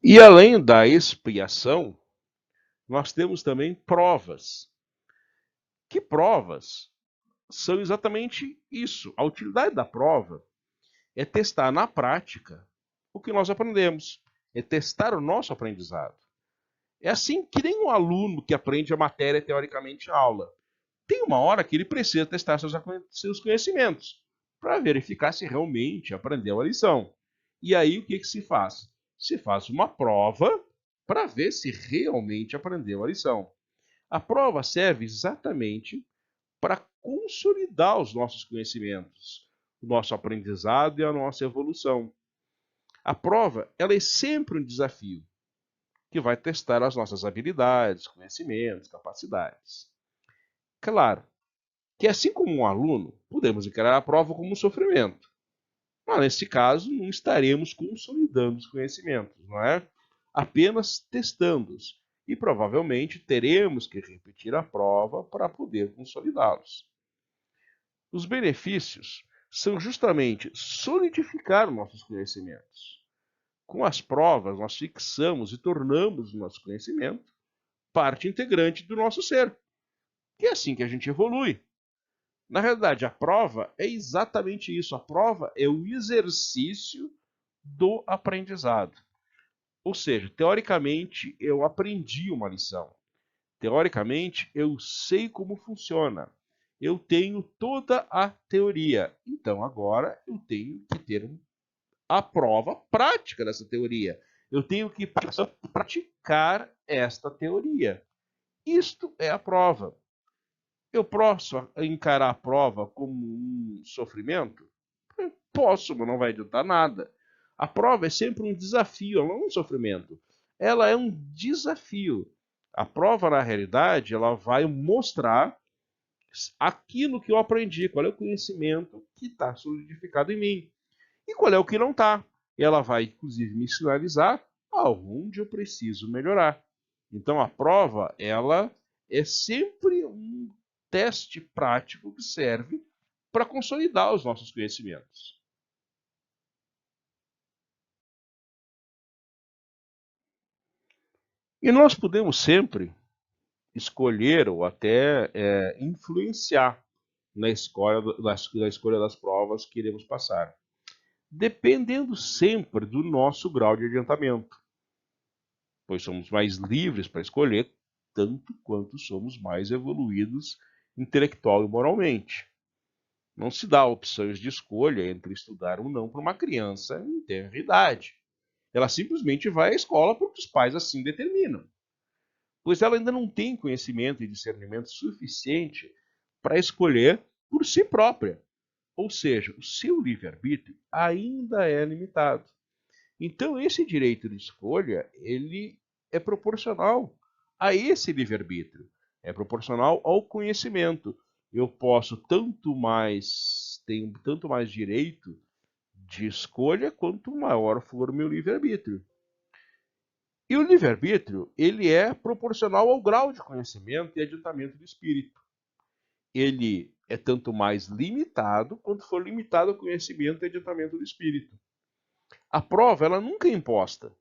E além da expiação, nós temos também provas. Que provas são exatamente isso. A utilidade da prova é testar na prática o que nós aprendemos, é testar o nosso aprendizado. É assim que nem um aluno que aprende a matéria teoricamente em aula. Tem uma hora que ele precisa testar seus conhecimentos para verificar se realmente aprendeu a lição. E aí o que se faz? Se faz uma prova para ver se realmente aprendeu a lição. A prova serve exatamente para consolidar os nossos conhecimentos, o nosso aprendizado e a nossa evolução. A prova, ela é sempre um desafio que vai testar as nossas habilidades, conhecimentos, capacidades. Claro que, assim como um aluno, podemos encarar a prova como um sofrimento. Mas, nesse caso, não estaremos consolidando os conhecimentos, não é? Apenas testando-os. E provavelmente teremos que repetir a prova para poder consolidá-los. Os benefícios são justamente solidificar nossos conhecimentos. Com as provas, nós fixamos e tornamos o nosso conhecimento parte integrante do nosso ser. E é assim que a gente evolui. Na realidade, a prova é exatamente isso. A prova é o exercício do aprendizado. Ou seja, teoricamente, eu aprendi uma lição. Teoricamente, eu sei como funciona. Eu tenho toda a teoria. Então, agora, eu tenho que ter a prova prática dessa teoria. Eu tenho que praticar esta teoria. Isto é a prova. Eu posso encarar a prova como um sofrimento? Posso, mas não vai adiantar nada. A prova é sempre um desafio, ela não é um sofrimento. Ela é um desafio. A prova, na realidade, ela vai mostrar aquilo que eu aprendi, qual é o conhecimento que está solidificado em mim e qual é o que não está. Ela vai, inclusive, me sinalizar aonde eu preciso melhorar. Então, a prova, ela é sempre um teste prático que serve para consolidar os nossos conhecimentos. E nós podemos sempre escolher ou até influenciar na escolha das provas que iremos passar, dependendo sempre do nosso grau de adiantamento, pois somos mais livres para escolher, tanto quanto somos mais evoluídos intelectual e moralmente. Não se dá opções de escolha entre estudar ou não para uma criança em tenra idade. Ela simplesmente vai à escola porque os pais assim determinam, pois ela ainda não tem conhecimento e discernimento suficiente para escolher por si própria. Ou seja, o seu livre-arbítrio ainda é limitado. Então, esse direito de escolha, ele é proporcional a esse livre-arbítrio, é proporcional ao conhecimento. Eu posso tenho tanto mais direito de escolha quanto maior for o meu livre-arbítrio. E o livre-arbítrio, ele é proporcional ao grau de conhecimento e adiantamento do espírito. Ele é tanto mais limitado quanto for limitado o conhecimento e adiantamento do espírito. A prova, ela nunca é imposta.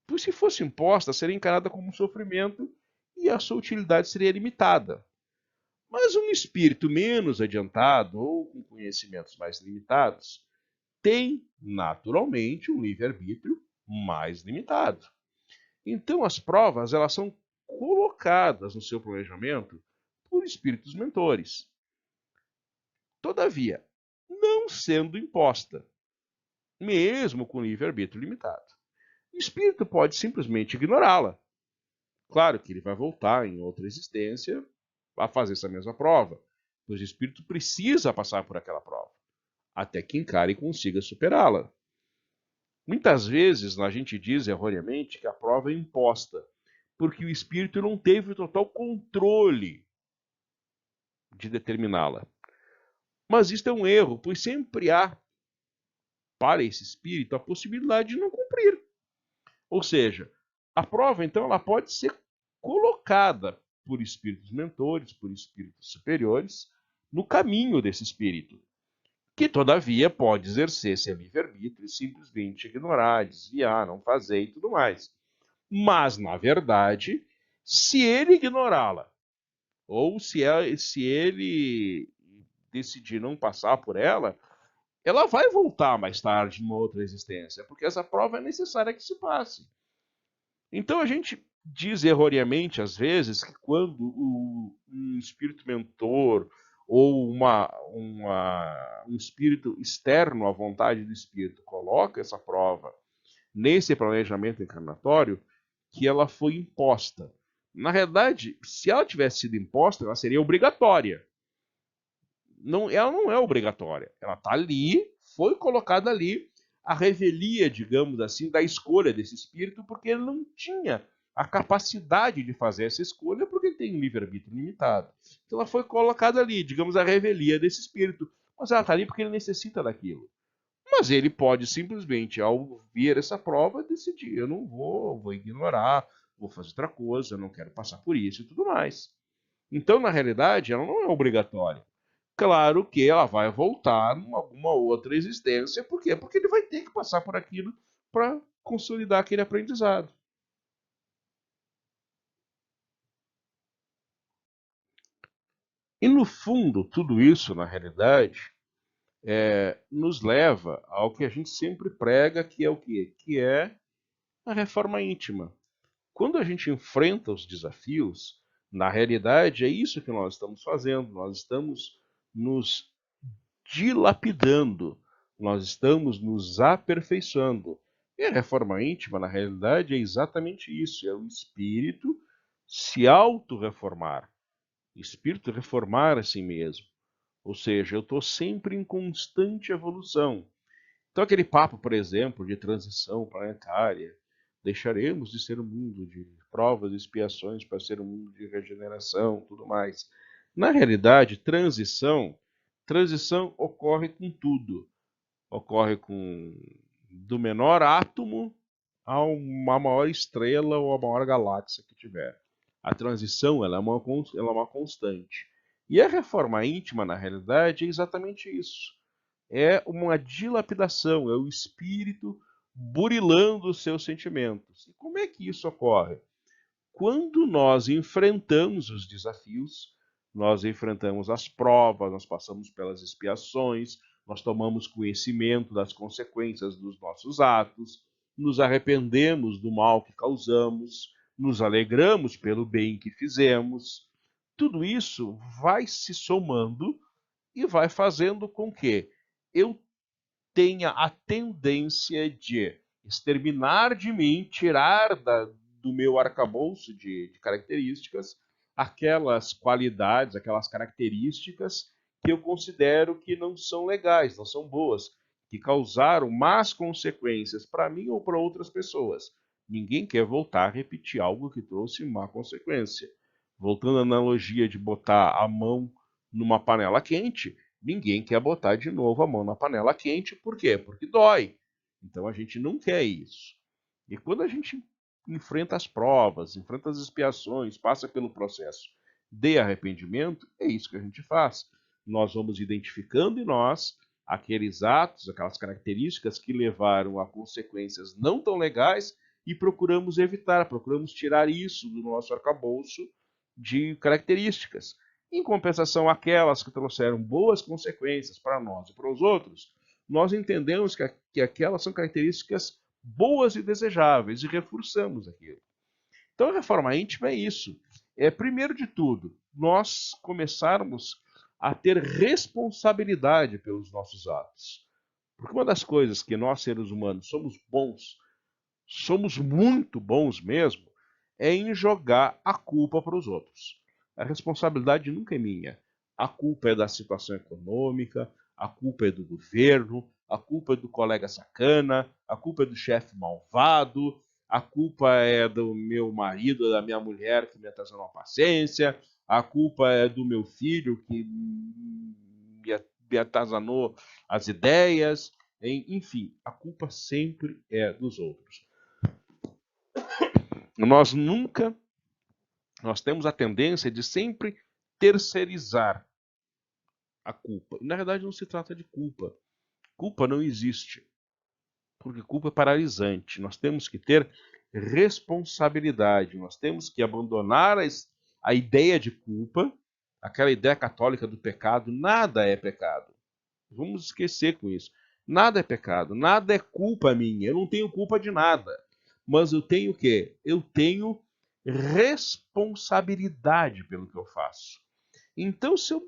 Pois se fosse imposta, seria encarada como um sofrimento e a sua utilidade seria limitada. Mas um espírito menos adiantado ou com conhecimentos mais limitados tem, naturalmente, um livre-arbítrio mais limitado. Então, as provas elas são colocadas no seu planejamento por espíritos mentores. Todavia, não sendo imposta, mesmo com livre-arbítrio limitado. O espírito pode simplesmente ignorá-la. Claro que ele vai voltar em outra existência a fazer essa mesma prova, pois o espírito precisa passar por aquela prova, até que encare e consiga superá-la. Muitas vezes a gente diz erroneamente que a prova é imposta, porque o espírito não teve o total controle de determiná-la. Mas isto é um erro, pois sempre há para esse espírito a possibilidade de não cumprir. Ou seja, a prova então ela pode ser colocada por espíritos mentores, por espíritos superiores, no caminho desse espírito, que todavia pode exercer seu livre-arbítrio e simplesmente ignorar, desviar, não fazer e tudo mais. Mas, na verdade, se ele ignorá-la, ou se ele decidir não passar por ela, ela vai voltar mais tarde numa outra existência, porque essa prova é necessária que se passe. Então a gente diz erroneamente, às vezes, que quando um espírito mentor ou um espírito externo à vontade do espírito coloca essa prova nesse planejamento encarnatório, que ela foi imposta. Na realidade, se ela tivesse sido imposta, ela seria obrigatória. Não, ela não é obrigatória. Ela está ali, foi colocada ali a revelia, digamos assim, da escolha desse espírito, porque ele não tinha a capacidade de fazer essa escolha, porque ele tem um livre-arbítrio limitado. Então ela foi colocada ali, digamos, a revelia desse espírito. Mas ela está ali porque ele necessita daquilo. Mas ele pode simplesmente, ao ver essa prova, decidir: eu não vou ignorar, vou fazer outra coisa, eu não quero passar por isso e tudo mais. Então, na realidade, ela não é obrigatória. Claro que ela vai voltar em alguma outra existência. Por quê? Porque ele vai ter que passar por aquilo para consolidar aquele aprendizado. E no fundo, tudo isso, na realidade, nos leva ao que a gente sempre prega, que é o quê? Que é a reforma íntima. Quando a gente enfrenta os desafios, na realidade é isso que nós estamos fazendo. Nós estamos nos dilapidando, nós estamos nos aperfeiçoando. E a reforma íntima, na realidade, é exatamente isso: é o espírito se auto-reformar, o espírito reformar a si mesmo. Ou seja, eu estou sempre em constante evolução. Então, aquele papo, por exemplo, de transição planetária, deixaremos de ser um mundo de provas e expiações para ser um mundo de regeneração, tudo mais. Na realidade, transição ocorre com tudo. Ocorre com do menor átomo a uma maior estrela ou a maior galáxia que tiver. A transição ela é uma constante. E a reforma íntima, na realidade, é exatamente isso: é uma dilapidação, é o espírito burilando os seus sentimentos. E como é que isso ocorre? Quando nós enfrentamos os desafios, nós enfrentamos as provas, nós passamos pelas expiações, nós tomamos conhecimento das consequências dos nossos atos, nos arrependemos do mal que causamos, nos alegramos pelo bem que fizemos. Tudo isso vai se somando e vai fazendo com que eu tenha a tendência de exterminar de mim, tirar do meu arcabouço de características aquelas qualidades, aquelas características que eu considero que não são legais, não são boas, que causaram más consequências para mim ou para outras pessoas. Ninguém quer voltar a repetir algo que trouxe má consequência. Voltando à analogia de botar a mão numa panela quente, ninguém quer botar de novo a mão na panela quente, por quê? Porque dói. Então a gente não quer isso. E quando a gente enfrenta as provas, enfrenta as expiações, passa pelo processo de arrependimento, é isso que a gente faz. Nós vamos identificando em nós aqueles atos, aquelas características que levaram a consequências não tão legais e procuramos evitar, procuramos tirar isso do nosso arcabouço de características. Em compensação, aquelas que trouxeram boas consequências para nós e para os outros, nós entendemos que aquelas são características boas e desejáveis e reforçamos aquilo. Então, a reforma íntima é isso. Primeiro de tudo, nós começarmos a ter responsabilidade pelos nossos atos. Porque uma das coisas que nós, seres humanos, somos bons, somos muito bons mesmo, é em jogar a culpa para os outros. A responsabilidade nunca é minha. A culpa é da situação econômica, a culpa é do governo, a culpa é do colega sacana, a culpa é do chefe malvado, a culpa é do meu marido, da minha mulher que me atrasou na paciência, a culpa é do meu filho que me atazanou as ideias, enfim, a culpa sempre é dos outros. Nós temos a tendência de sempre terceirizar a culpa. E, na verdade, não se trata de culpa. Culpa não existe, porque culpa é paralisante. Nós temos que ter responsabilidade, nós temos que abandonar a ideia de culpa, aquela ideia católica do pecado. Nada é pecado. Vamos esquecer com isso. Nada é pecado, nada é culpa minha. Eu não tenho culpa de nada. Mas eu tenho o quê? Eu tenho responsabilidade pelo que eu faço. Então, se eu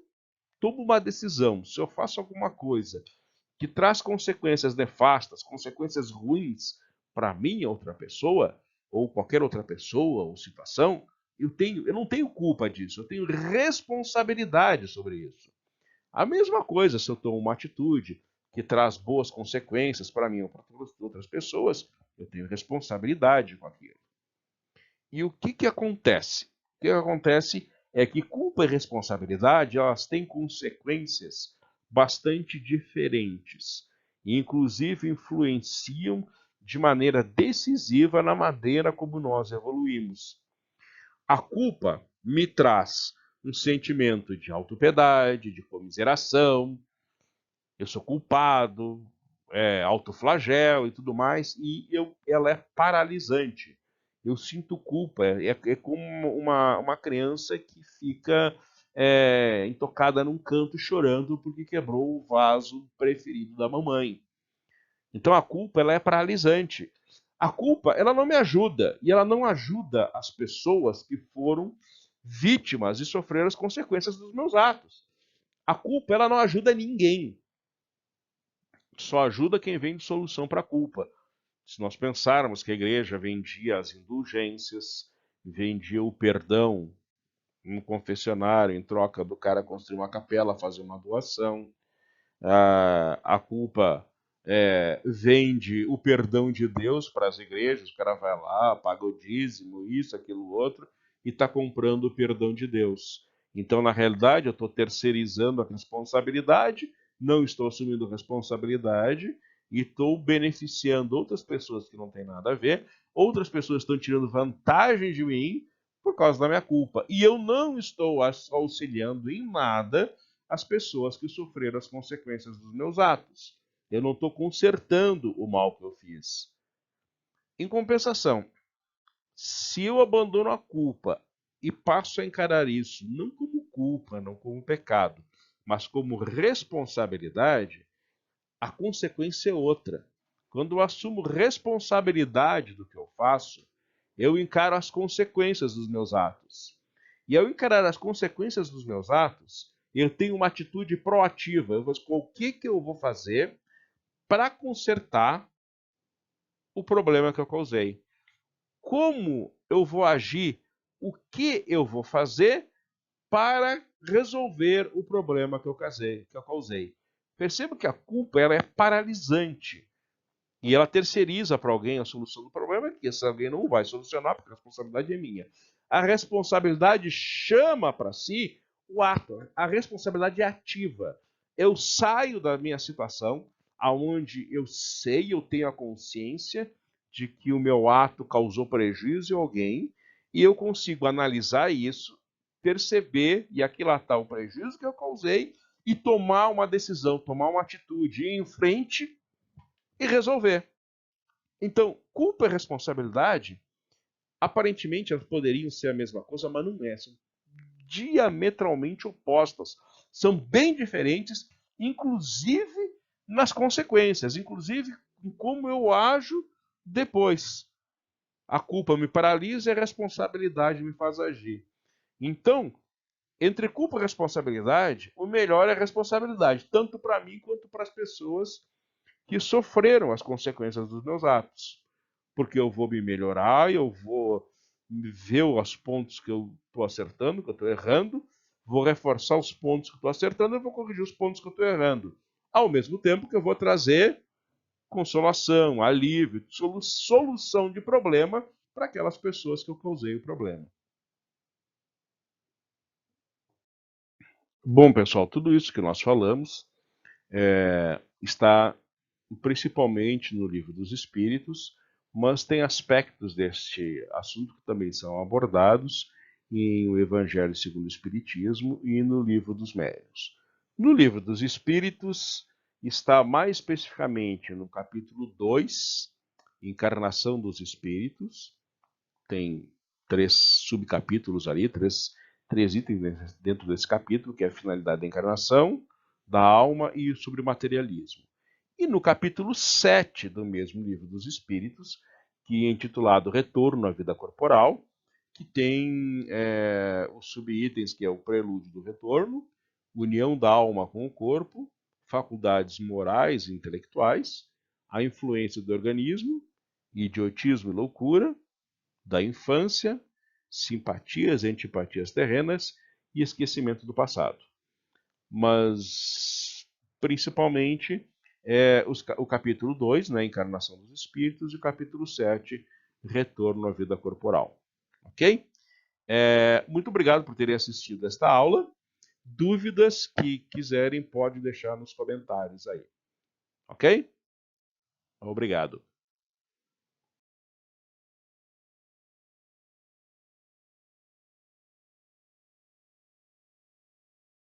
tomo uma decisão, se eu faço alguma coisa que traz consequências nefastas, consequências ruins para mim, outra pessoa, ou qualquer outra pessoa ou situação, eu não tenho culpa disso, eu tenho responsabilidade sobre isso. A mesma coisa se eu tomo uma atitude que traz boas consequências para mim ou para outras pessoas, eu tenho responsabilidade com aquilo. E o que acontece? O que acontece é que culpa e responsabilidade, elas têm consequências bastante diferentes. E, inclusive, influenciam de maneira decisiva na maneira como nós evoluímos. A culpa me traz um sentimento de autopiedade, de comiseração, eu sou culpado, autoflagelo e tudo mais, e ela é paralisante. Eu sinto culpa, é como uma criança que fica intocada num canto chorando porque quebrou o vaso preferido da mamãe. Então a culpa ela é paralisante. A culpa ela não me ajuda, e ela não ajuda as pessoas que foram vítimas e sofreram as consequências dos meus atos. A culpa ela não ajuda ninguém. Só ajuda quem vem de solução para a culpa. Se nós pensarmos que a igreja vendia as indulgências, vendia o perdão no confessionário em troca do cara construir uma capela, fazer uma doação, a culpa vende o perdão de Deus para as igrejas, o cara vai lá, paga o dízimo, isso, aquilo, outro, e está comprando o perdão de Deus. Então, na realidade, eu estou terceirizando a responsabilidade, não estou assumindo responsabilidade e estou beneficiando outras pessoas que não têm nada a ver, outras pessoas estão tirando vantagem de mim por causa da minha culpa. E eu não estou auxiliando em nada as pessoas que sofreram as consequências dos meus atos. Eu não estou consertando o mal que eu fiz. Em compensação, se eu abandono a culpa e passo a encarar isso não como culpa, não como pecado, mas como responsabilidade, a consequência é outra. Quando eu assumo responsabilidade do que eu faço, eu encaro as consequências dos meus atos. E ao encarar as consequências dos meus atos, eu tenho uma atitude proativa. Eu vou o que eu vou fazer para consertar o problema que eu causei. Como eu vou agir, o que eu vou fazer para resolver o problema que eu causei. Perceba que a culpa ela é paralisante. E ela terceiriza para alguém a solução do problema, que esse alguém não vai solucionar, porque a responsabilidade é minha. A responsabilidade chama para si o ato. A responsabilidade é ativa. Eu saio da minha situação, aonde eu sei, eu tenho a consciência de que o meu ato causou prejuízo a alguém, e eu consigo analisar isso, perceber e aquilatar o prejuízo que eu causei e tomar uma decisão, tomar uma atitude, ir em frente e resolver. Então, culpa e responsabilidade, aparentemente elas poderiam ser a mesma coisa, mas não é. São diametralmente opostas. São bem diferentes, inclusive nas consequências, inclusive em como eu ajo depois. A culpa me paralisa e a responsabilidade me faz agir. Então, entre culpa e responsabilidade, o melhor é a responsabilidade, tanto para mim quanto para as pessoas que sofreram as consequências dos meus atos. Porque eu vou me melhorar, eu vou ver os pontos que eu estou acertando, que eu estou errando, vou reforçar os pontos que eu estou acertando e vou corrigir os pontos que eu estou errando. Ao mesmo tempo que eu vou trazer consolação, alívio, solução de problema para aquelas pessoas que eu causei o problema. Bom, pessoal, tudo isso que nós falamos está principalmente no Livro dos Espíritos, mas tem aspectos deste assunto que também são abordados em O Evangelho segundo o Espiritismo e no Livro dos Médiuns. No Livro dos Espíritos está mais especificamente no capítulo 2, Encarnação dos Espíritos. Tem 3 subcapítulos ali, três itens dentro desse capítulo, que é a finalidade da encarnação, da alma e sobre o materialismo. E no capítulo 7 do mesmo Livro dos Espíritos, que é intitulado Retorno à Vida Corporal, que tem os subitens, que é o prelúdio do retorno, união da alma com o corpo, faculdades morais e intelectuais, a influência do organismo, idiotismo e loucura, da infância, simpatias e antipatias terrenas e esquecimento do passado. Mas, principalmente, o capítulo 2, né, Encarnação dos Espíritos, e o capítulo 7, Retorno à Vida Corporal. Ok? Muito obrigado por terem assistido esta aula. Dúvidas que quiserem, pode deixar nos comentários aí. Ok? Obrigado.